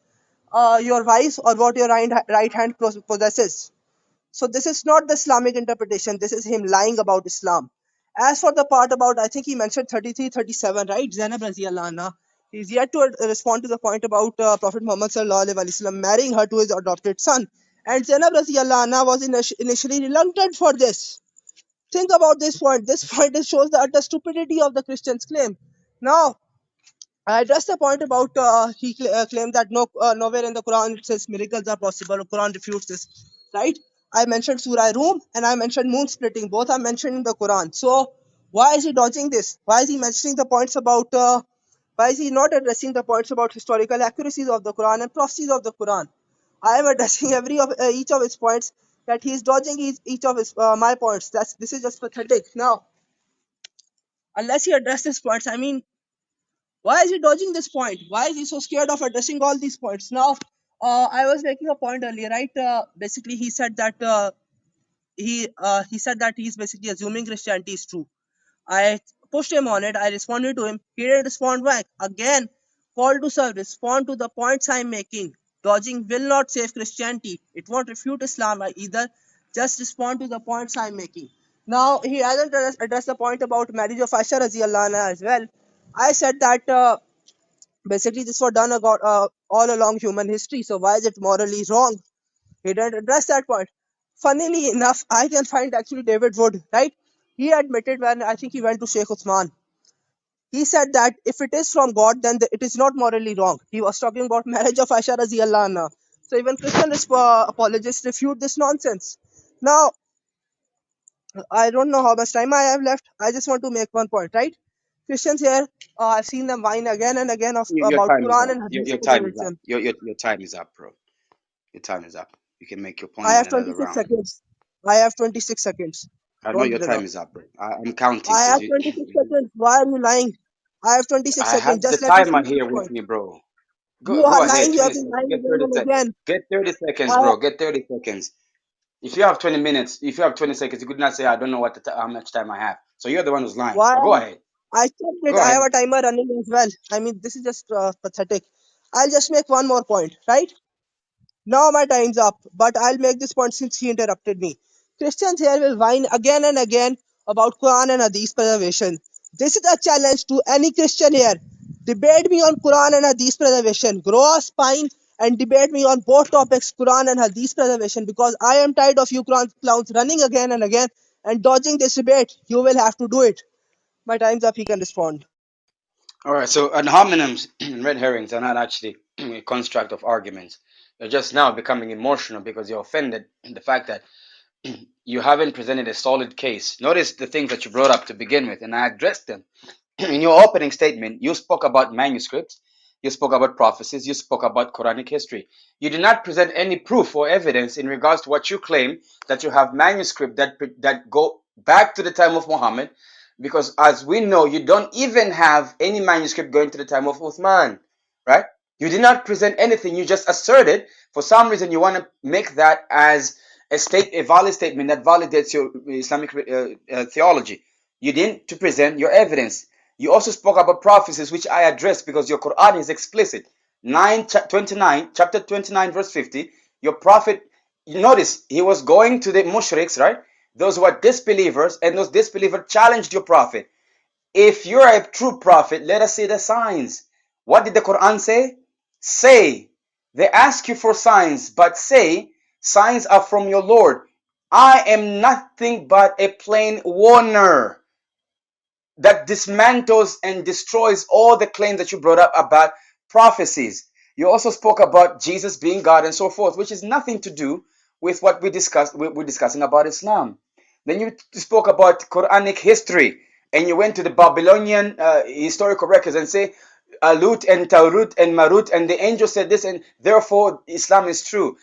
your wife or what your right hand possesses. So this is not the Islamic interpretation. This is him lying about Islam. As for the part about, I think he mentioned 33, 37, right? Zainab Raziallah anha. He's yet to respond to the point about Prophet Muhammad sallallahu alaihi wasallam marrying her to his adopted son. And Zainab Raziallah anha was initially reluctant for this. Think about this point. This point shows the stupidity of the Christians' claim. Now, I addressed the point about he claimed that nowhere in the Quran it says miracles are possible. The Quran refutes this, right? I mentioned Surah Rum and I mentioned moon splitting. Both are mentioned in the Quran. So why is he dodging this? Why is he mentioning the points about? Why is he not addressing the points about historical accuracies of the Quran and prophecies of the Quran? I am addressing each of his points. That he is dodging each of his my points. This is just pathetic. Now, unless he addresses these points, I mean, why is he dodging this point? Why is he so scared of addressing all these points? Now, I was making a point earlier, right? Basically, he said that he's basically assuming Christianity is true. I pushed him on it. I responded to him. He didn't respond back. Again, call to serve. Respond to the points I'm making. Dodging will not save Christianity. It won't refute Islam either. Just respond to the points I'm making. Now, he hasn't addressed the point about marriage of Aisha Raziallahu anha as well. I said that basically this was done all along human history. So why is it morally wrong? He didn't address that point. Funnily enough, I can find actually David Wood, right? He admitted when I think he went to Sheikh Uthman. He said that if it is from God, then it is not morally wrong. He was talking about marriage of Aisha Raziallahu anha. So even Christian apologists refute this nonsense. Now, I don't know how much time I have left. I just want to make one point, right? Christians here, I've seen them whine again and again Your about time is Quran up. and Your Hadith your time is up. religion. Your time is up, bro. Your time is up. You can make your I point in have another 26 round. seconds. I have 26 seconds. I know Don't your bother. time is up, bro. I'm counting I because have you. 26 seconds. Why are you lying? I have 26 I seconds. have the Just let me timer finish this here with point. me, bro. You Go are ahead. lying. You 20 have been seconds. lying Get again 30 and seconds. again. Get 30 seconds, I, bro. Get 30 seconds. If you have 20 minutes, if you have 20 seconds, you could not say I don't know how much time I have. So you're the one who's lying. why? But go ahead. I checked it. Go I ahead. have a timer running as well. I mean, this is just pathetic. I'll just make one more point, right? Now my time's up, but I'll make this point since he interrupted me. Christians here will whine again and again about Quran and Hadith preservation. This is a challenge to any Christian here. Debate me on Quran and Hadith preservation. Grow a spine and debate me on both topics, Quran and Hadith preservation, because I am tired of you Quran clowns running again and again and dodging this debate. You will have to do it. My time's up. He can respond. All right. So ad hominems and red herrings are not actually a construct of arguments. You're just now becoming emotional because you're offended in the fact that you haven't presented a solid case. Notice the things that you brought up to begin with, and I addressed them. In your opening statement, you spoke about manuscripts, you spoke about prophecies, you spoke about Quranic history. You did not present any proof or evidence in regards to what you claim that you have manuscript that go back to the time of Muhammad, because as we know, you don't even have any manuscript going to the time of Uthman, right? You did not present anything. You just asserted. For some reason, you want to make that as a valid statement that validates your Islamic theology. You didn't to present your evidence. You also spoke about prophecies, which I addressed because your Quran is explicit. 29, chapter 29, verse 50. Your prophet, you notice, he was going to the mushriks, right? Those who are disbelievers, and those disbelievers challenged your prophet. If you're a true prophet, let us see the signs. What did the Quran say? Say, they ask you for signs, but say, signs are from your Lord. I am nothing but a plain warner that dismantles and destroys all the claims that you brought up about prophecies. You also spoke about Jesus being God and so forth, which is nothing to do with what we discussed. We're discussing about Islam. Then you spoke about Quranic history, and you went to the Babylonian historical records and say Alut and Taurut and Marut, and the angel said this, and therefore Islam is true.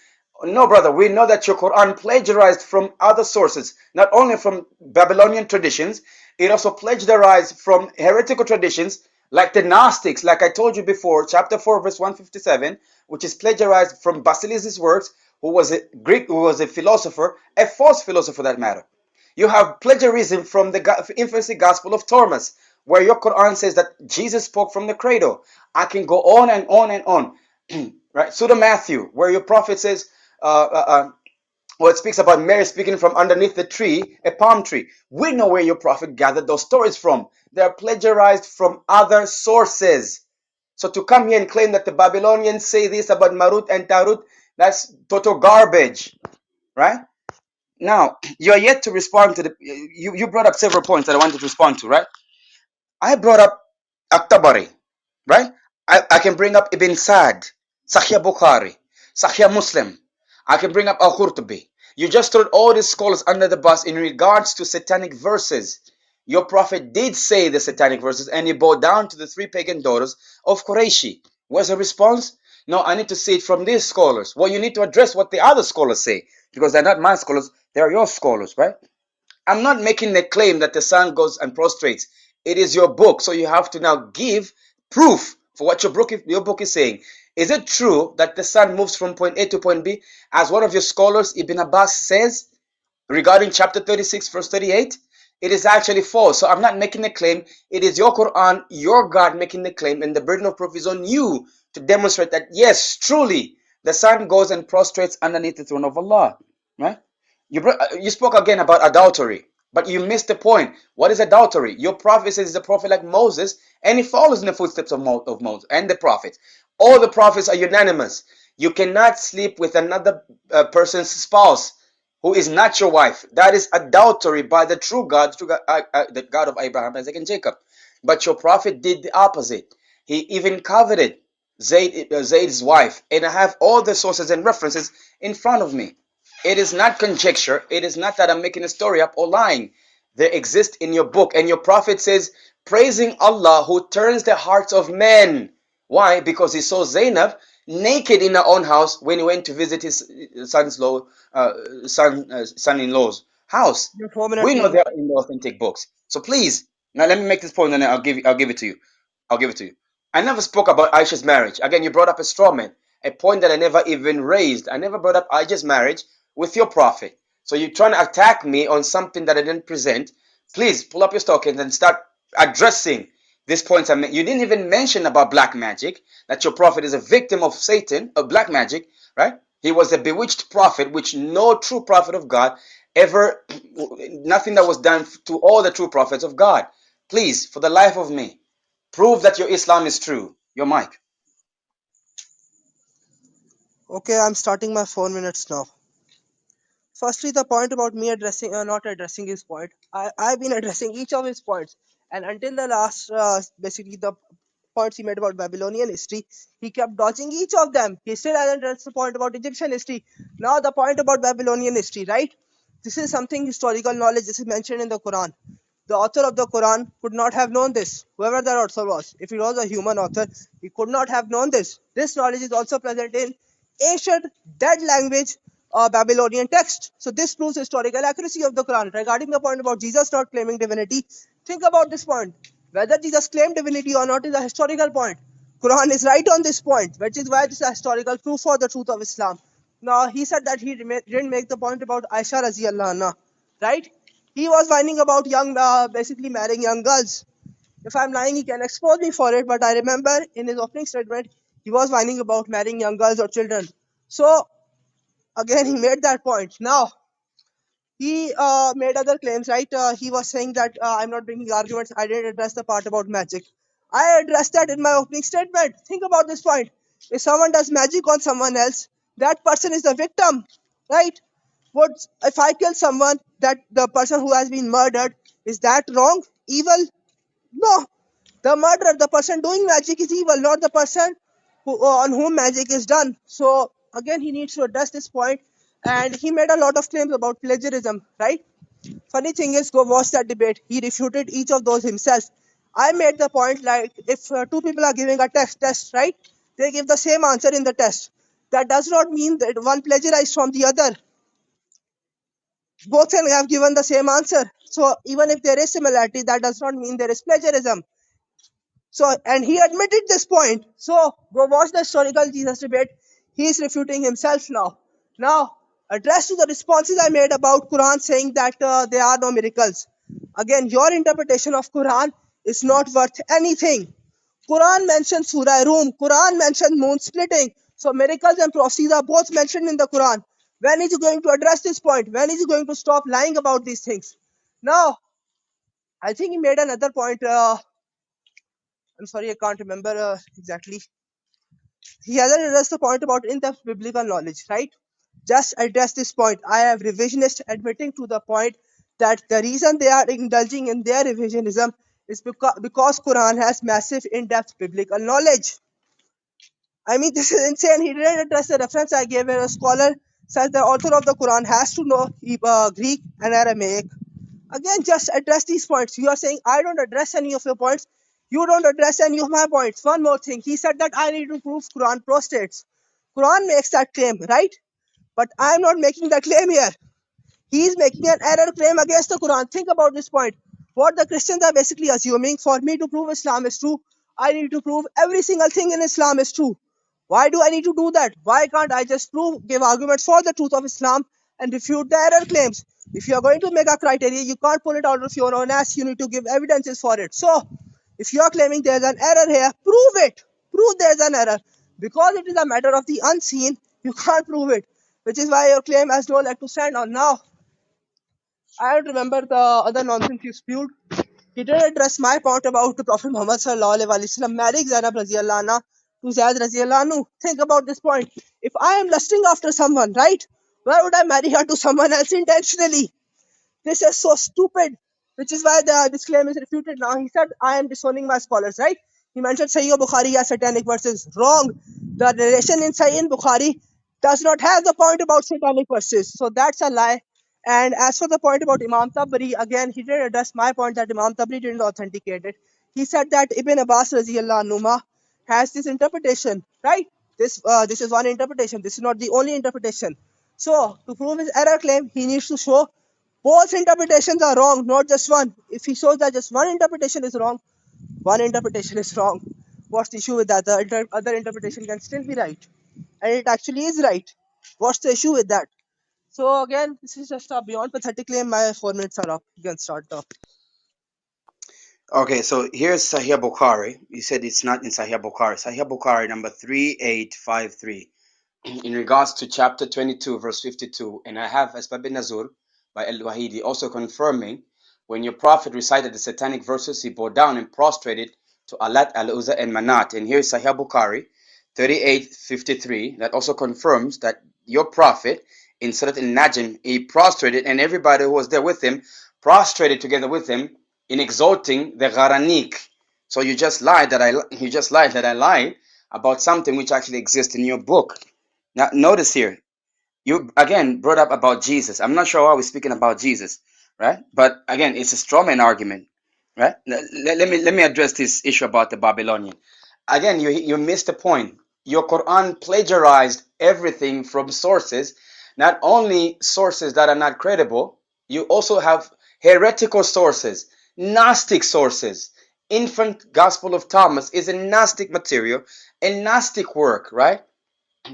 No, brother, we know that your Quran plagiarized from other sources, not only from Babylonian traditions, it also plagiarized from heretical traditions like the Gnostics, like I told you before, chapter 4, verse 157, which is plagiarized from Basilius' works, who was a Greek, who was a philosopher, a false philosopher for that matter. You have plagiarism from the infancy gospel of Thomas, where your Quran says that Jesus spoke from the cradle. I can go on and on and on. Right? Pseudo Matthew, where your prophet says, uh, uh, uh, well, it speaks about Mary speaking from underneath the tree, a palm tree. We know where your prophet gathered those stories from. They are plagiarized from other sources. So to come here and claim that the Babylonians say this about Marut and Tarut, that's total garbage, right? Now, you're yet to respond to you brought up several points that I wanted to respond to, right? I brought up At-Tabari, right? I can bring up Ibn Sa'd, Sahih Bukhari, Sahih Muslim. I can bring up Al-Qurtubi. You just threw all these scholars under the bus in regards to satanic verses. Your prophet did say the satanic verses, and he bowed down to the three pagan daughters of Qurayshi. What's the response? No, I need to see it from these scholars. Well, you need to address what the other scholars say, because they're not my scholars, they're your scholars, right? I'm not making the claim that the son goes and prostrates. It is your book, so you have to now give proof for what your book is saying. Is it true that the son moves from point A to point B, as one of your scholars, Ibn Abbas, says regarding chapter 36, verse 38? It is actually false. So I'm not making the claim. It is your Quran, your God making the claim, and the burden of proof is on you to demonstrate that, yes, truly, the son goes and prostrates underneath the throne of Allah. Right? You spoke again about adultery, but you missed the point. What is adultery? Your prophet says he's a prophet like Moses, and he follows in the footsteps of Moses and the prophets. All the prophets are unanimous. You cannot sleep with another person's spouse who is not your wife. That is adultery by the true God, the God of Abraham, Isaac, and Jacob. But your prophet did the opposite. He even coveted Zaid's wife, and I have all the sources and references in front of me. It is not conjecture. It is not that I'm making a story up or lying. They exist in your book. And your prophet says, praising Allah who turns the hearts of men. Why? Because he saw Zainab naked in her own house when he went to visit his son-in-law's house. Your 4 minutes We know is they're in the authentic books. So please, now let me make this point and then I'll give it to you. I'll give it to you. I never spoke about Aisha's marriage. Again, you brought up a straw man, a point that I never even raised. I never brought up Aisha's marriage with your prophet. So you're trying to attack me on something that I didn't present. Please pull up your stockings and start addressing these points I made. You didn't even mention about black magic, that your prophet is a victim of Satan, of black magic, right? He was a bewitched prophet, which no true prophet of God ever, nothing that was done to all the true prophets of God. Please, for the life of me, prove that your Islam is true. Your mic. Okay, I'm starting my 4 minutes now. Firstly, the point about me addressing not addressing his point. I've been addressing each of his points, and until the last, basically the points he made about Babylonian history, he kept dodging each of them. He still hasn't addressed the point about Egyptian history. Now the point about Babylonian history, right? This is something historical knowledge. This is mentioned in the Quran. The author of the Quran could not have known this, whoever the author was. If he was a human author, he could not have known this. This knowledge is also present in ancient dead language Babylonian text. So this proves historical accuracy of the Quran. Regarding the point about Jesus not claiming divinity, think about this point. Whether Jesus claimed divinity or not is a historical point. Quran is right on this point, which is why this is a historical proof for the truth of Islam. Now he said that he didn't make the point about Aisha Raziallah anha, right? He was whining about young, basically marrying young girls. If I'm lying, he can expose me for it, but I remember in his opening statement, he was whining about marrying young girls or children. So again, he made that point. Now, he made other claims, right? He was saying that I'm not bringing arguments. I didn't address the part about magic. I addressed that in my opening statement. Think about this point. If someone does magic on someone else, that person is the victim, right? What if I kill someone, that the person who has been murdered, is that wrong? Evil? No. The murderer, the person doing magic is evil, not the person on whom magic is done. So again, he needs to address this point, and he made a lot of claims about plagiarism, right? Funny thing is, go watch that debate. He refuted each of those himself. I made the point, like, if two people are giving a test, right? They give the same answer in the test. That does not mean that one plagiarized from the other. Both have given the same answer. So even if there is similarity, that does not mean there is plagiarism. So, and he admitted this point. So, go watch the historical Jesus debate. He is refuting himself now. Now, address to the responses I made about Quran saying that there are no miracles. Again, your interpretation of Quran is not worth anything. Quran mentions Surah Rum. Quran mentions moon splitting. So, miracles and prophecies are both mentioned in the Quran. When is he going to address this point? When is he going to stop lying about these things? Now, I think he made another point. I'm sorry, I can't remember exactly. He hasn't addressed the point about in-depth biblical knowledge, right? Just address this point. I have revisionists admitting to the point that the reason they are indulging in their revisionism is because Quran has massive in-depth biblical knowledge. I mean, this is insane. He didn't address the reference I gave where a scholar says the author of the Quran has to know Greek and Aramaic. Again, just address these points. You are saying I don't address any of your points. You don't address any of my points. One more thing. He said that I need to prove Quran prostates. Quran makes that claim, right? But I am not making that claim here. He is making an error claim against the Quran. Think about this point. What the Christians are basically assuming, for me to prove Islam is true, I need to prove every single thing in Islam is true. Why do I need to do that? Why can't I just give arguments for the truth of Islam and refute the error claims? If you are going to make a criteria, you can't pull it out of your own ass. You need to give evidences for it. So, if you are claiming there's an error here, prove it. Prove there's an error. Because it is a matter of the unseen, you can't prove it. Which is why your claim has no leg to stand on. Now, I don't remember the other nonsense you spewed. He didn't address my point about the Prophet Muhammad sallallahu alaihi wasallam marrying Zainab radiallahu anha to Zayd radiallahu anhu. Think about this point. If I am lusting after someone, right? Why would I marry her to someone else intentionally? This is so stupid, which is why this claim is refuted now. He said, I am disowning my scholars, right? He mentioned Sahih Bukhari as satanic verses. Wrong. The narration in Sahih Bukhari does not have the point about satanic verses. So that's a lie. And as for the point about Imam Tabari, again, he didn't address my point that Imam Tabari didn't authenticate it. He said that Ibn Abbas radiallahu anhu has this interpretation, right? This is one interpretation. This is not the only interpretation. So to prove his error claim, he needs to show both interpretations are wrong, not just one. If he shows that just one interpretation is wrong, one interpretation is wrong. What's the issue with that? The other interpretation can still be right, and it actually is right. What's the issue with that? So again, this is just a beyond pathetic claim. My 4 minutes are up. You can start off. Okay, so here's Sahih Bukhari. You said it's not in Sahih Bukhari. Sahih Bukhari number 3853. In regards to chapter 22, verse 52, and I have Asbab bin Nazur by Al-Wahidi also confirming when your prophet recited the satanic verses, he bowed down and prostrated to Alat, Al-Uzza, and Manat. And here's Sahih Bukhari 3853 that also confirms that your prophet in Surat Al-Najm, he prostrated, and everybody who was there with him prostrated together with him in exalting the Gharanik. So you just lied that I lied about something which actually exists in your book. Now, notice here, you again brought up about Jesus. I'm not sure why we're speaking about Jesus, right? But again, it's a strawman argument, right? Let me address this issue about the Babylonian. Again, you missed the point. Your Quran plagiarized everything from sources, not only sources that are not credible. You also have heretical sources, Gnostic sources. Infant Gospel of Thomas is a Gnostic material, a Gnostic work, right?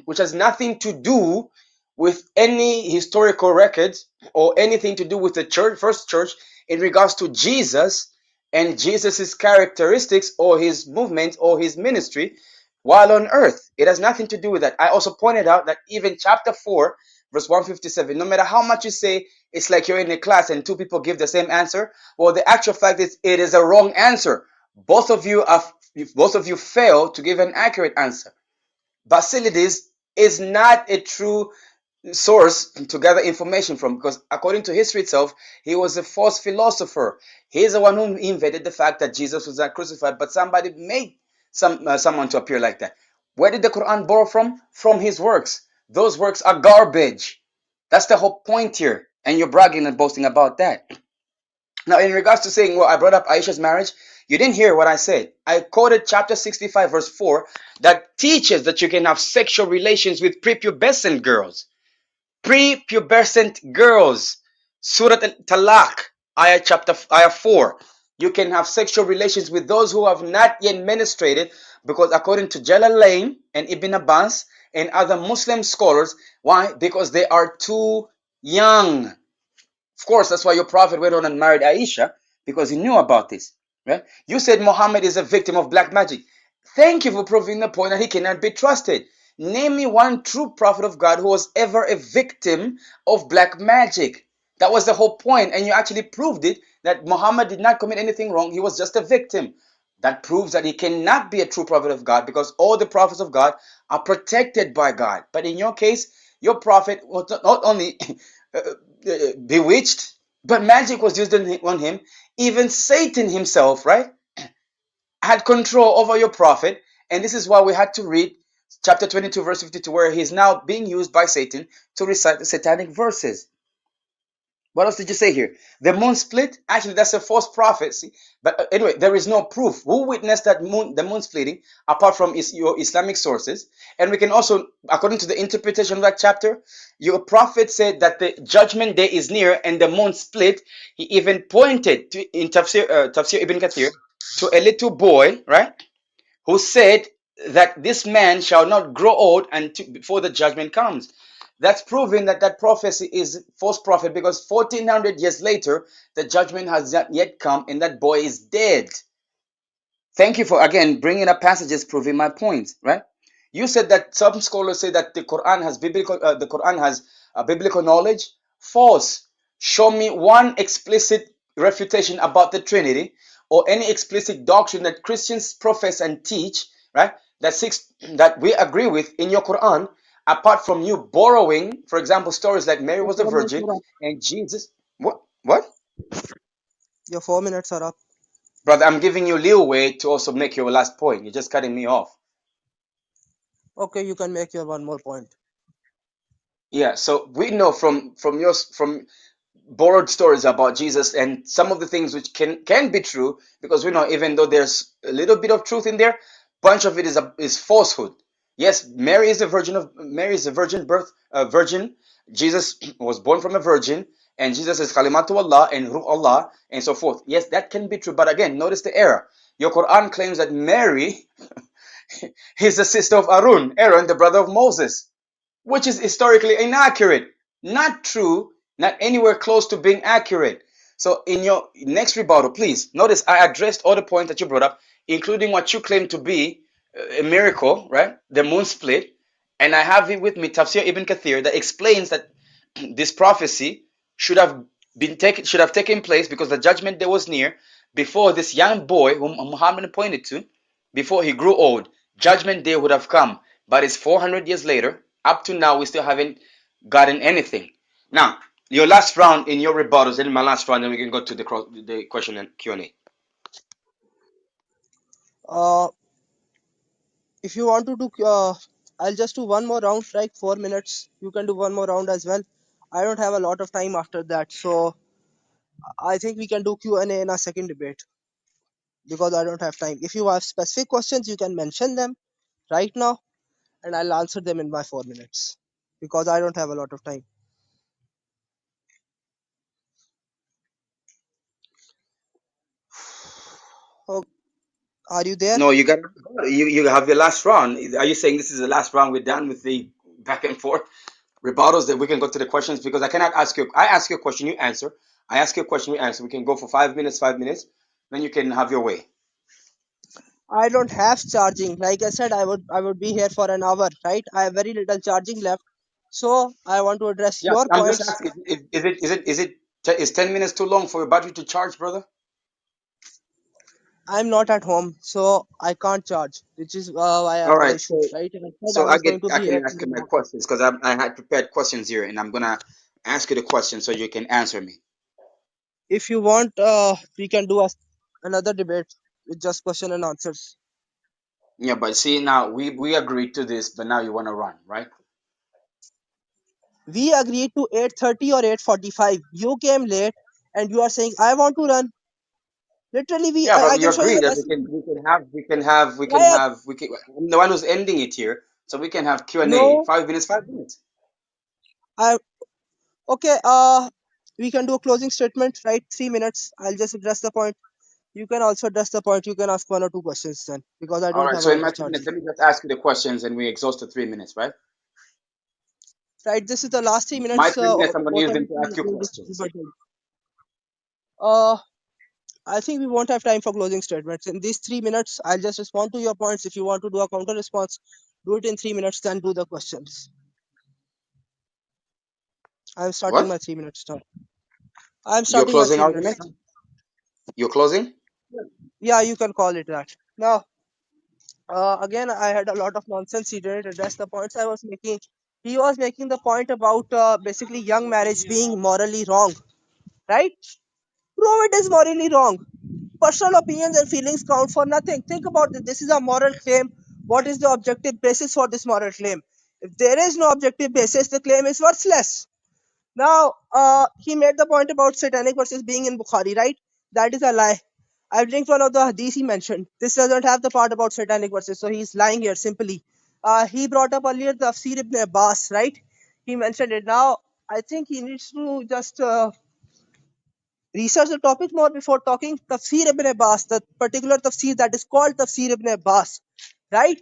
Which has nothing to do with any historical records or anything to do with the church, first church, in regards to Jesus and Jesus's characteristics or his movement or his ministry while on earth. It has nothing to do with that. I also pointed out that even chapter 4, verse 157, no matter how much you say it's like you're in a class and two people give the same answer, well, the actual fact is it is a wrong answer. Both of you fail to give an accurate answer. Basilides is not a true source to gather information from, because according to history itself, he was a false philosopher. He's the one who invented the fact that Jesus was not crucified, but somebody made someone to appear like that. Where did the Quran borrow from? From his works. Those works are garbage. That's the whole point here, and you're bragging and boasting about that. Now, in regards to saying, well, I brought up Aisha's marriage, you didn't hear what I said. I quoted chapter 65, verse 4, that teaches that you can have sexual relations with prepubescent girls. Prepubescent girls. Surah Al-Talaq, ayah 4. You can have sexual relations with those who have not yet menstruated, because according to Jalalain and Ibn Abbas and other Muslim scholars, why? Because they are too young. Of course, that's why your prophet went on and married Aisha, because he knew about this, right? You said Muhammad is a victim of black magic. Thank you for proving the point that he cannot be trusted. Name me one true prophet of God who was ever a victim of black magic. That was the whole point, and you actually proved it, that Muhammad did not commit anything wrong. He was just a victim. That proves that he cannot be a true prophet of God, because all the prophets of God are protected by God. But in your case, your prophet was not only bewitched, but magic was used on him. Even Satan himself, right, had control over your prophet. And this is why we had to read chapter 22, verse 52, where he's now being used by Satan to recite the satanic verses. What else did you say here? The moon split? Actually, that's a false prophecy. But anyway, there is no proof. Who witnessed that the moon splitting apart from your Islamic sources? And we can also, according to the interpretation of that chapter, your prophet said that the judgment day is near and the moon split. He even pointed to, in Tafsir Ibn Kathir, to a little boy, right, who said that this man shall not grow old until before the judgment comes. That's proving that that prophecy is false prophet, because 1400 years later, the judgment has not yet come and that boy is dead. Thank you for again bringing up passages proving my point, right? You said that some scholars say that the Quran has biblical knowledge. False. Show me one explicit refutation about the Trinity or any explicit doctrine that Christians profess and teach, right? That we agree with in your Quran, apart from you borrowing, for example, stories like Mary Your was a 4 minutes virgin are up. and Jesus. What? Your 4 minutes are up. Brother, I'm giving you leeway to also make your last point. You're just cutting me off. Okay, you can make your one more point. Yeah, so we know from borrowed stories about Jesus and some of the things which can be true, because we know even though there's a little bit of truth in there, bunch of it is falsehood. Yes, Mary is a virgin. Jesus was born from a virgin, and Jesus is Kalimatu Allah and Ruh Allah and so forth. Yes, that can be true, but again, notice the error. Your Quran claims that Mary He's the sister of Aaron, the brother of Moses, which is historically inaccurate, not true, not anywhere close to being accurate. So, in your next rebuttal, please notice I addressed all the points that you brought up, including what you claim to be a miracle, right? The moon split. And I have it with me, Tafsir Ibn Kathir, that explains that this prophecy should have taken place because the judgment day was near before this young boy whom Muhammad pointed to, before he grew old. Judgment day would have come, but it's 400 years later. Up to now, we still haven't gotten anything. Now, your last round in your rebuttals, and my last round, then we can go to the question and Q&A. Uh, if you want to do, I'll just do one more round, like 4 minutes. You can do one more round as well. I don't have a lot of time after that, so I think we can do Q&A in a second debate because I don't have time. If you have specific questions, you can mention them right now, and I'll answer them in my 4 minutes because I don't have a lot of time. Oh, are you there? No, you have your last round. Are you saying this is the last round? We're done with the back and forth rebuttals, that we can go to the questions, because I cannot ask you. I ask you a question, you answer. I ask you a question, you answer. We can go for 5 minutes, 5 minutes. Then you can have your way. I don't have charging. Like I said, I would be here for an hour, right? I have very little charging left. So I want to address Yeah, your I'm just points. asking. Is 10 minutes too long for your battery to charge, brother? I'm not at home, so I can't charge, which is why I All have the right. issue, So right? And I said I so was going to I be can here ask for you an my hour. questions because I had prepared questions here, and I'm gonna ask you the question so you can answer me. If you want, we can do another debate with just question and answers. Yeah, but see, now we agreed to this, but now you want to run, right? We agreed to 8:30 or 8:45. You came late, and you are saying I want to run. Literally, Yeah, I but you can show you agree the that message. Why? I'm the one who's ending it here, so we can have Q&A. No, 5 minutes, 5 minutes. I okay. We can do a closing statement, right? 3 minutes. I'll just address the point. You can also address the point. You can ask one or two questions then, because I All don't right. have a So in lot my of 3 minutes, charging. let me just ask you the questions, and we exhaust the 3 minutes, right? Right. This is the last three My minutes. 3 minutes, I'm gonna What use are them we to ask doing? you Do this questions. rebuttal. Uh, I think we won't have time for closing statements. In these 3 minutes, I'll just respond to your points. If you want to do a counter response, do it in 3 minutes, then do the questions. I'm starting What? my 3 minutes now. I'm Your starting my closing 3 minutes argument? now. You're closing? Yeah, you can call it that. Now, again, I had a lot of nonsense. He didn't address the points I was making. He was making the point about basically young marriage being morally wrong, right? Prove it is morally wrong. Personal opinions and feelings count for nothing. Think about this. This is a moral claim. What is the objective basis for this moral claim? If there is no objective basis, the claim is worthless. Now, he made the point about satanic verses being in Bukhari, right? That is a lie. I've linked one of the hadith he mentioned. This doesn't have the part about satanic verses, so he's lying here simply. He brought up earlier the Tafsir ibn Abbas, right? He mentioned it. Now, I think he needs to just research the topic more before talking. Tafsir ibn Abbas, the particular tafsir that is called Tafsir ibn Abbas, right?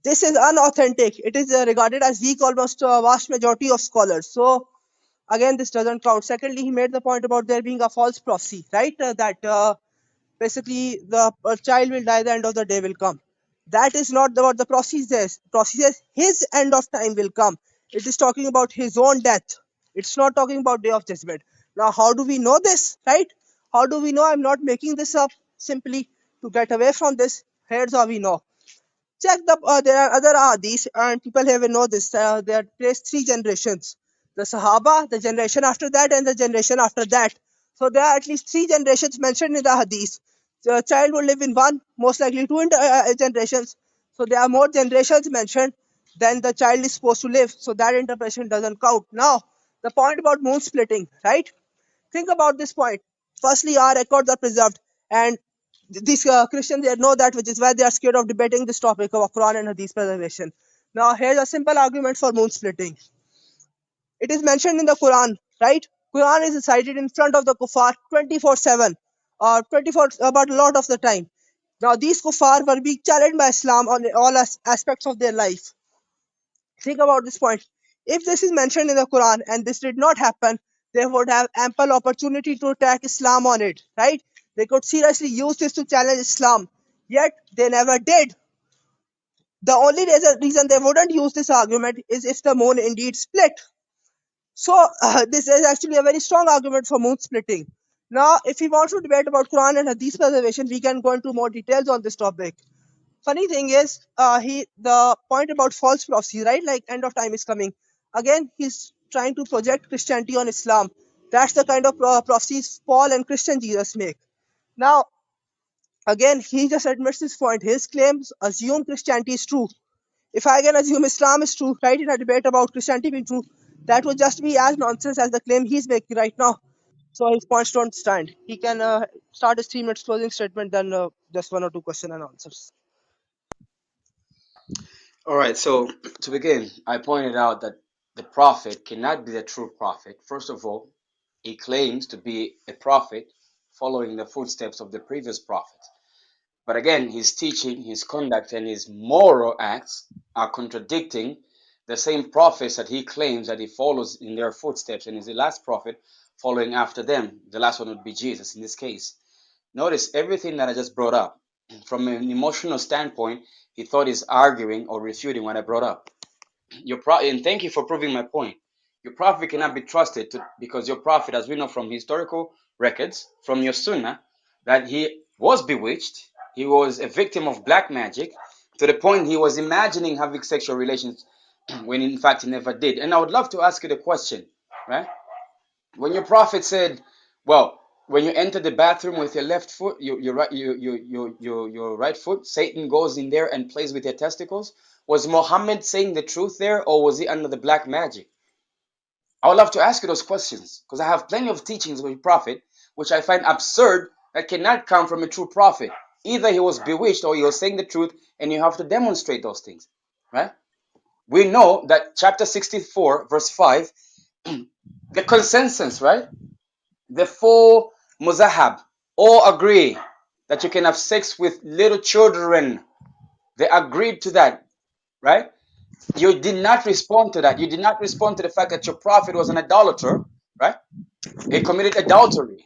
This is unauthentic. It is regarded as weak almost a vast majority of scholars. So again, this doesn't count. Secondly, he made the point about there being a false prophecy, right? That basically the child will die, the end of the day will come. That is not what the prophecy says. Prophecy says his end of time will come. It is talking about his own death. It's not talking about day of judgment. Now, how do we know this, right? How do we know? I'm not making this up simply to get away from this. Here's how we know. Check there are other ahadith, and people here will know this. There are placed three generations: the Sahaba, the generation after that, and the generation after that. So there are at least three generations mentioned in the hadith. The child will live in one, most likely two generations. So there are more generations mentioned than the child is supposed to live. So that interpretation doesn't count. Now, the point about moon splitting, right? Think about this point. Firstly, our records are preserved, and these Christians they know that, which is why they are scared of debating this topic of Quran and Hadith preservation. Now, here's a simple argument for moon splitting. It is mentioned in the Quran, right? Quran is recited in front of the kuffar 24/7, or 24 about a lot of the time. Now, these kuffar were being challenged by Islam on all aspects of their life. Think about this point. If this is mentioned in the Quran and this did not happen, they would have ample opportunity to attack Islam on it, right? They could seriously use this to challenge Islam. Yet they never did. The only reason they wouldn't use this argument is if the moon indeed split. So this is actually a very strong argument for moon splitting. Now, if we want to debate about Quran and Hadith preservation, we can go into more details on this topic. Funny thing is, the point about false prophecy, right? Like end of time is coming. Again, he's trying to project Christianity on Islam. That's the kind of prophecies Paul and Christian Jesus make. Now, again, he just admits this point. His claims assume Christianity is true. If I can assume Islam is true, right, in a debate about Christianity being true, that would just be as nonsense as the claim he's making right now. So his points don't stand. He can start his 3 minutes closing statement, then just one or two question and answers. All right, so to begin, I pointed out that the prophet cannot be the true prophet. First of all, he claims to be a prophet following the footsteps of the previous prophets. But again, his teaching, his conduct, and his moral acts are contradicting the same prophets that he claims that he follows in their footsteps and is the last prophet following after them. The last one would be Jesus in this case. Notice everything that I just brought up. From an emotional standpoint, he thought he's arguing or refuting what I brought up. And thank you for proving my point. Your prophet cannot be trusted because your prophet, as we know from historical records, from your sunnah, that he was bewitched, he was a victim of black magic, to the point he was imagining having sexual relations when in fact he never did. And I would love to ask you the question, right? When your prophet said, well, when you enter the bathroom with your left foot, your right foot, Satan goes in there and plays with your testicles. Was Muhammad saying the truth there, or was he under the black magic? I would love to ask you those questions because I have plenty of teachings of a prophet which I find absurd that cannot come from a true prophet. Either he was bewitched or he was saying the truth, and you have to demonstrate those things, right? We know that chapter 64, verse 5, the consensus, right? The four muzahab all agree that you can have sex with little children. They agreed to that, right? You did not respond to that. You did not respond to the fact that your prophet was an idolater, right? He committed adultery.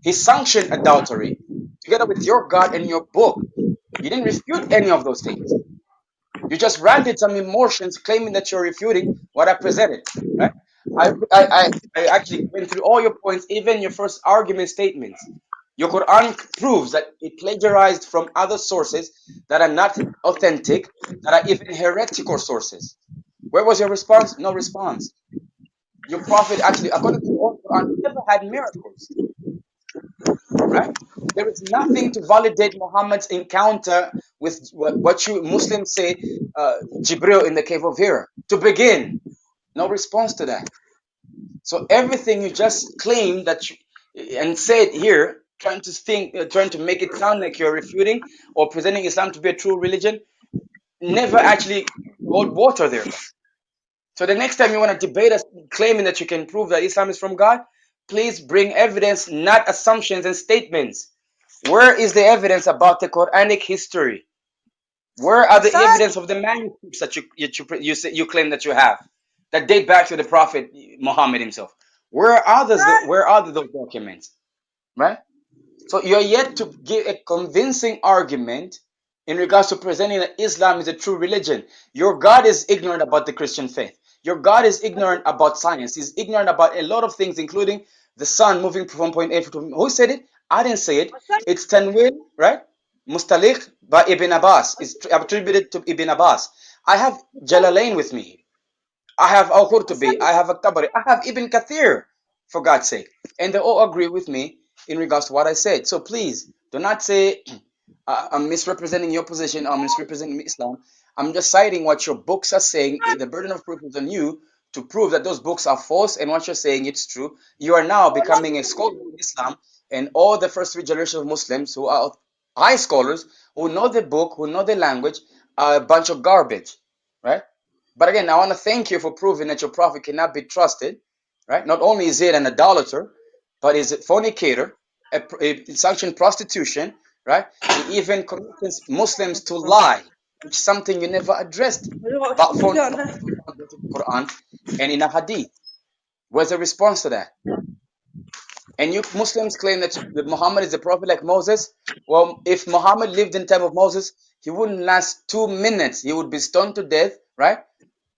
He sanctioned adultery together with your God and your book. You didn't refute any of those things. You just ranted some emotions claiming that you're refuting what I presented, right? I actually went through all your points, even your first argument statements. Your Quran proves that it plagiarized from other sources that are not authentic, that are even heretical sources. Where was your response? No response. Your prophet actually, according to your own Quran, never had miracles, right? There is nothing to validate Muhammad's encounter with what you Muslims say, Jibril in the cave of Hira. To begin, no response to that. So everything you just claimed that you, and said here, trying to make it sound like you're refuting or presenting Islam to be a true religion, never actually hold water there. So the next time you want to debate us claiming that you can prove that Islam is from God, please bring evidence, not assumptions and statements. Where is the evidence about the Quranic history? Where are the Sir, evidence of the manuscripts that you claim that you have that date back to the Prophet Muhammad himself? Where are those documents? Right? So you're yet to give a convincing argument in regards to presenting that Islam is a true religion. Your God is ignorant about the Christian faith. Your God is ignorant about science. He's ignorant about a lot of things, including the sun moving from point A to point B. Who said it? I didn't say it. sir, It's Tanwil, right? Mustalik by Ibn Abbas. It's attributed to Ibn Abbas. I have Jalalain with me. I have sir, Al-Qurtubi, I have Al-Tabari, I have Ibn Kathir, for God's sake. And they all agree with me in regards to what I said. So please, do not say I'm misrepresenting your position or I'm misrepresenting Islam. I'm just citing what your books are saying. The burden of proof is on you to prove that those books are false and what you're saying it's true. You are now hold on. becoming a scholar in Islam, and all the first three generations of Muslims who are high scholars, who know the book, who know the language, are a bunch of garbage, right? But again, I want to thank you for proving that your prophet cannot be trusted, right? Not only is he an idolater, but he's a fornicator, a sanctioned prostitution, right? He even convinces Muslims to lie, which is something you never addressed. But for now, you want to go to the Quran and in a hadith. Where's the response to that? And you Muslims claim that Muhammad is a prophet like Moses. Well, if Muhammad lived in the time of Moses, he wouldn't last 2 minutes. He would be stoned to death, right?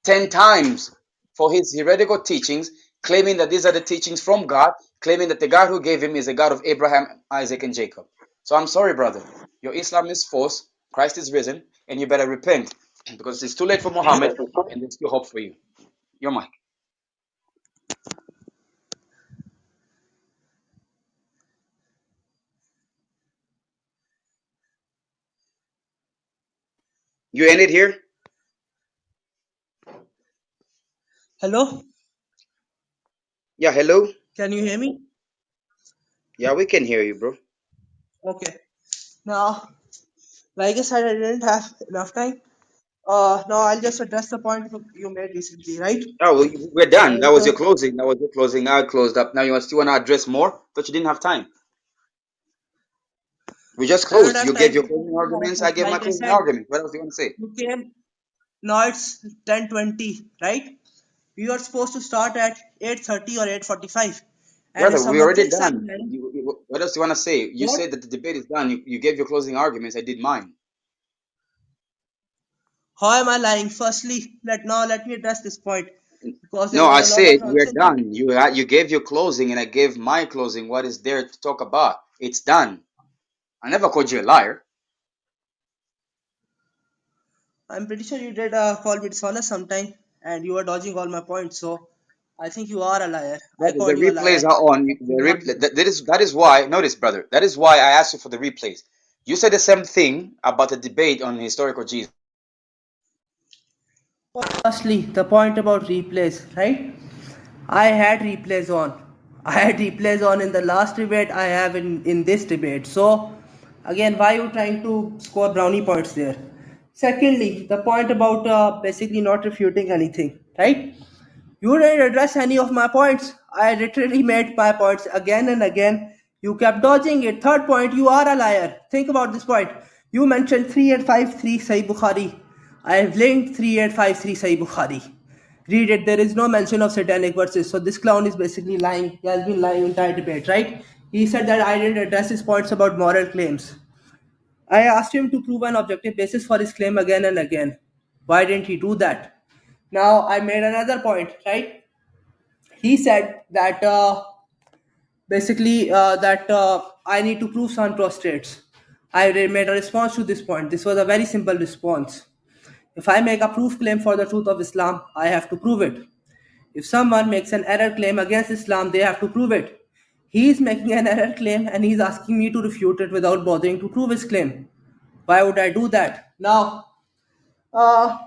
10 times for his heretical teachings, claiming that these are the teachings from God, claiming that the God who gave him is the God of Abraham, Isaac, and Jacob. So I'm sorry, brother. Your Islam is false. Christ is risen, and you better repent because it's too late for Muhammad, and there's still hope for you. Your mic. You end it here? Hello, Yeah, hello? can you hear me? Yeah, we can hear you, bro. Okay. Now, like I said, I didn't have enough time. Now I'll just address the point you made recently, right? Oh, we're done. That And was your closing. That was your closing. Now I closed up. Now you still want to address more? But you didn't have time. We just I don't closed. have You gave time your because closing arguments. I gave my like I closing said, argument. What else do you want to say? you came. Now it's 10:20, right? We were supposed to start at 8:30 or 8:45, and Brother, it's a we already fixed done. timeline. What else do you want to say? You What? said that the debate is done. You gave your closing arguments. I did mine. How am I lying? Firstly, let me address this point because there No, was I a lot of said we're nonsense. done. You gave your closing and I gave my closing. What is there to talk about? It's done. I never called you a liar. I'm pretty sure you did call me dishonest sometime, and you were dodging all my points. So I think you are a liar. I Brother, the called you a replays liar. are on. But you did not do That is why. Notice, brother. That is why I asked you for the replays. You said the same thing about the debate on historical Jesus. Firstly, the point about replays, right? I had replays on. I had replays on in the last debate. I have in this debate. So, again, why are you trying to score brownie points there? Secondly, the point about basically not refuting anything, right? You didn't address any of my points. I literally made my points again and again. You kept dodging it. Third point, you are a liar. Think about this point. You mentioned 3853 Sahih Bukhari. I have linked 3853 Sahih Bukhari. Read it. There is no mention of satanic verses. So this clown is basically lying. He has been lying entire debate, right? He said that I didn't address his points about moral claims. I asked him to prove an objective basis for his claim again and again. Why didn't he do that? Now I made another point, right? He said that basically that I need to prove sun prostrates. I made a response to this point. This was a very simple response. If I make a proof claim for the truth of Islam, I have to prove it. If someone makes an error claim against Islam, they have to prove it. He is making an error claim and he's asking me to refute it without bothering to prove his claim. Why would I do that? Now, uh,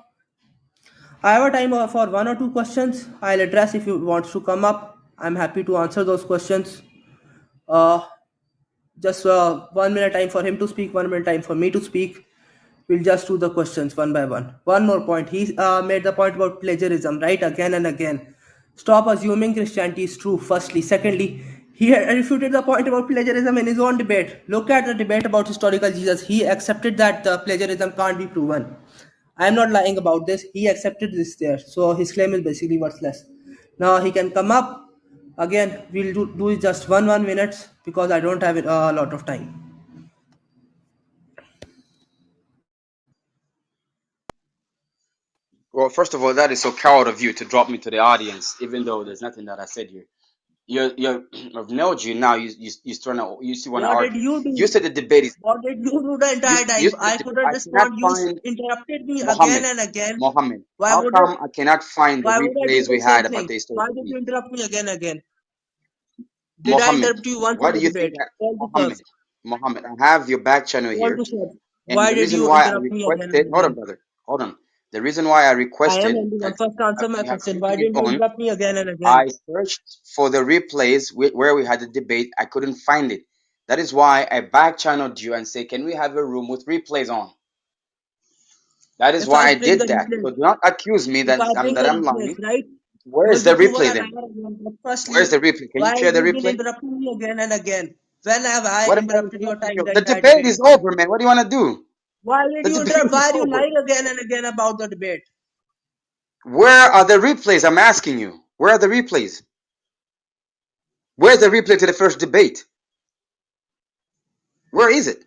I have a time for one or two questions. I'll address if you want to come up. I'm happy to answer those questions. Uh, just 1 minute time for him to speak, 1 minute time for me to speak. We'll just do the questions one by one. One more point. He made the point about plagiarism, right? Again and again. Stop assuming Christianity is true, firstly. Secondly, he refuted the point about plagiarism in his own debate. Look at the debate about historical Jesus. He accepted that plagiarism can't be proven. I'm not lying about this. He accepted this there. So his claim is basically worthless. Now he can come up. Again, we'll do it just 1 minutes because I don't have a lot of time. Well, first of all, that is so coward of you to drop me to the audience, even though there's nothing that I said here. I've nailed you now. You trying to you still want to What did argue. you You do? said the debate is What did you do the entire you time? said I couldn't I cannot respond. You find interrupted me again Mohammed. and again. Mohammed. Why How would it? come I cannot find the Why would I do replays the we same had about thing? the Why historical did you Jesus? interrupt me again and again? Did I Mohammed, interrupt you once why in do the you think debate? that Call the Mohammed? source. Mohammed, I have your back channel Call here, the source. and Why the did reason you why I interrupt me again and requested, hold on, again? brother, hold on. The reason why I I am requested ending that on first answer my you have question. Why replays didn't you on, interrupt me again and again? I searched for the replays where we had the debate. I couldn't find it. That is why I back channeled you and say, can we have a room with replays on? That is If why I I bring the did that. replays, So do not accuse me if I bring that the I'm replays, lying. right? Where You is will the be proven replay a then? liar again. But Where's firstly, the replay? Can you why share the you been replay? interrupting me again and again? When have I What am I interrupted your interrupting time you? The during that debate debate? is over, man. What do you want to do? Why did The you debate interrupt? is Why are you over. lying again and again about the debate? Where are the replays? I'm asking you. Where are the replays? Where's the replay to the first debate? Where is it?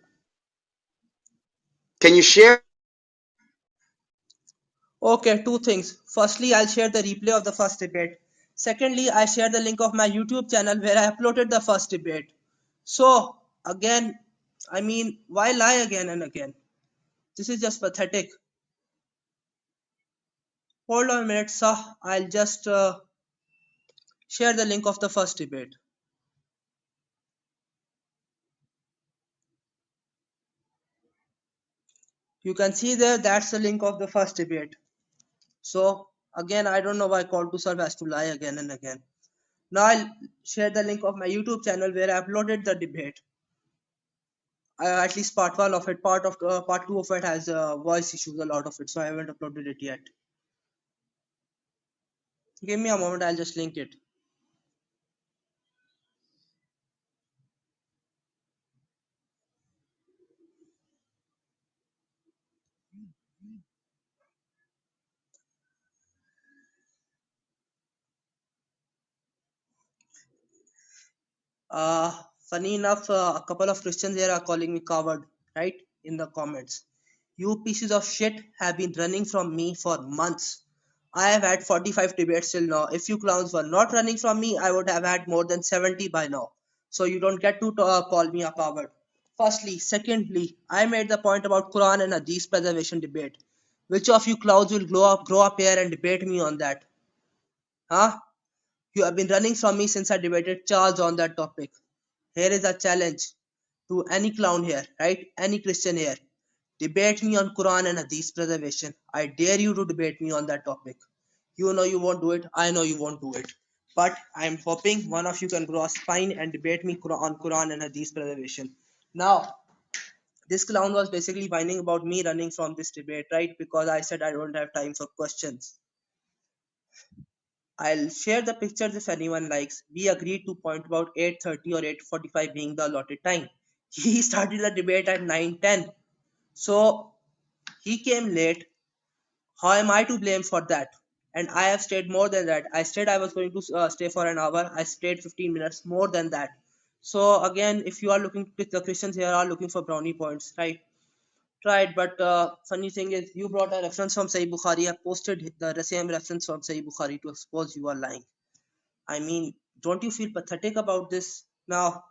Can you share? Okay, two things. Firstly, I'll share the replay of the first debate. Secondly, I share the link of my YouTube channel where I uploaded the first debate. So, again, I mean, why lie again and again? This is just pathetic. Hold on a minute, sir. I'll just share the link of the first debate. You can see there, that's the link of the first debate. So, again, I don't know why call to serve has to lie again and again. Now I'll share the link of my YouTube channel where I uploaded the debate. At least part one of it. Part two of it has voice issues, a lot of it, so I haven't uploaded it yet. Give me a moment, I'll just link it. Uh, Funny enough, a couple of Christians here are calling me coward, right? In the comments. You pieces of shit have been running from me for months. I have had 45 debates till now. If you clowns were not running from me, I would have had more than 70 by now. So you don't get to call me a coward. Firstly, secondly, I made the point about Quran and Hadith preservation debate. Which of you clowns will grow up here and debate me on that? Huh? You have been running from me since I debated Charles on that topic. Here is a challenge to any clown here, right? Any Christian here. Debate me on Quran and Hadith preservation. I dare you to debate me on that topic. You know you won't do it. I know you won't do it. But I am hoping one of you can grow a spine and debate me on Quran and Hadith preservation. Now, this clown was basically whining about me running from this debate, right? Because I said I don't have time for questions. I'll share the pictures if anyone likes. We agreed to point about 8:30 or 8:45 being the allotted time. He started the debate at 9:10. So he came late. How am I to blame for that? And I have stayed more than that. I said I was going to stay for an hour. I stayed 15 minutes more than that. So again, if you are looking, the Christians here are looking for brownie points, right? Right, but funny thing is, you brought a reference from Sahih Bukhari. I posted the same reference from Sahih Bukhari to expose you are lying. I mean, don't you feel pathetic about this? Now,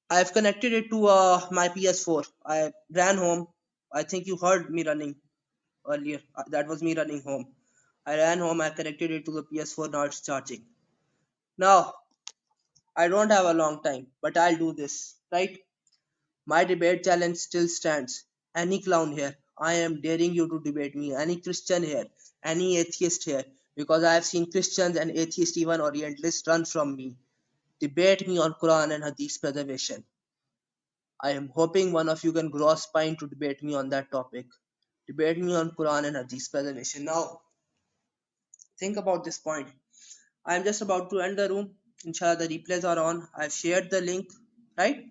I've connected it to my PS4. I ran home. I think you heard me running earlier. That was me running home. I ran home. I connected it to the PS4. Now it's charging. Now, I don't have a long time, but I'll do this, right? My debate challenge still stands. Any clown here, I am daring you to debate me. Any Christian here, any atheist here, because I have seen Christians and atheists, even Orientalists, run from me. Debate me on Quran and Hadith preservation. I am hoping one of you can grow a spine to debate me on that topic. Debate me on Quran and Hadith preservation. Now, think about this point. I am just about to end the room. Inshallah, the replays are on. I've shared the link, right?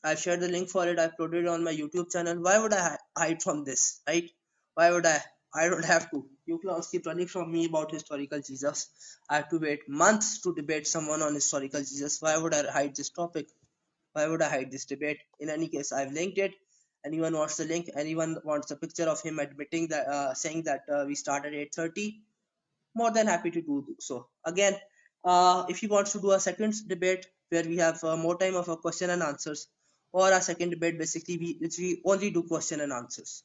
I've shared the link for it. I uploaded it on my YouTube channel. Why would I hide from this, right? Why would I? I don't have to. You clowns keep running from me about historical Jesus. I have to wait months to debate someone on historical Jesus. Why would I hide this topic? Why would I hide this debate? In any case, I've linked it. Anyone wants the link? Anyone wants a picture of him admitting that, saying that we start at 8:30? More than happy to do so. Again, if he wants to do a second debate where we have more time of a question and answers, or a second debate basically we only do question and answers,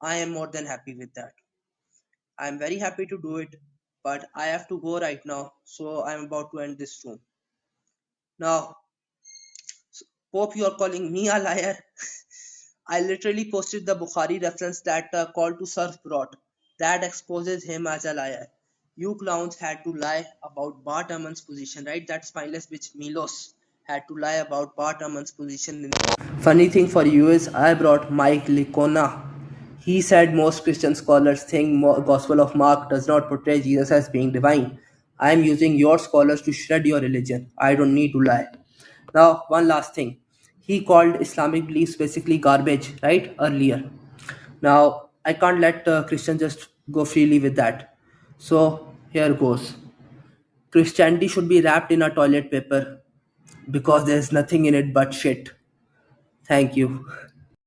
I am more than happy with that. I am very happy to do it, but I have to go right now, so I am about to end this room. Now, Pope, you are calling me a liar. I literally posted the Bukhari reference that call to serve brought. That exposes him as a liar. You clowns had to lie about Bart Ehrman's position, right? That spineless bitch Milos had to lie about Bart Ehrman's position. Funny thing for you is I brought Mike Licona. He said most Christian scholars think Gospel of Mark does not portray Jesus as being divine. I am using your scholars to shred your religion. I don't need to lie. Now, one last thing. He called Islamic beliefs basically garbage, right? Earlier. Now, I can't let Christians just go freely with that. So, here goes. Christianity should be wrapped in a toilet paper because there's nothing in it but shit. Thank you.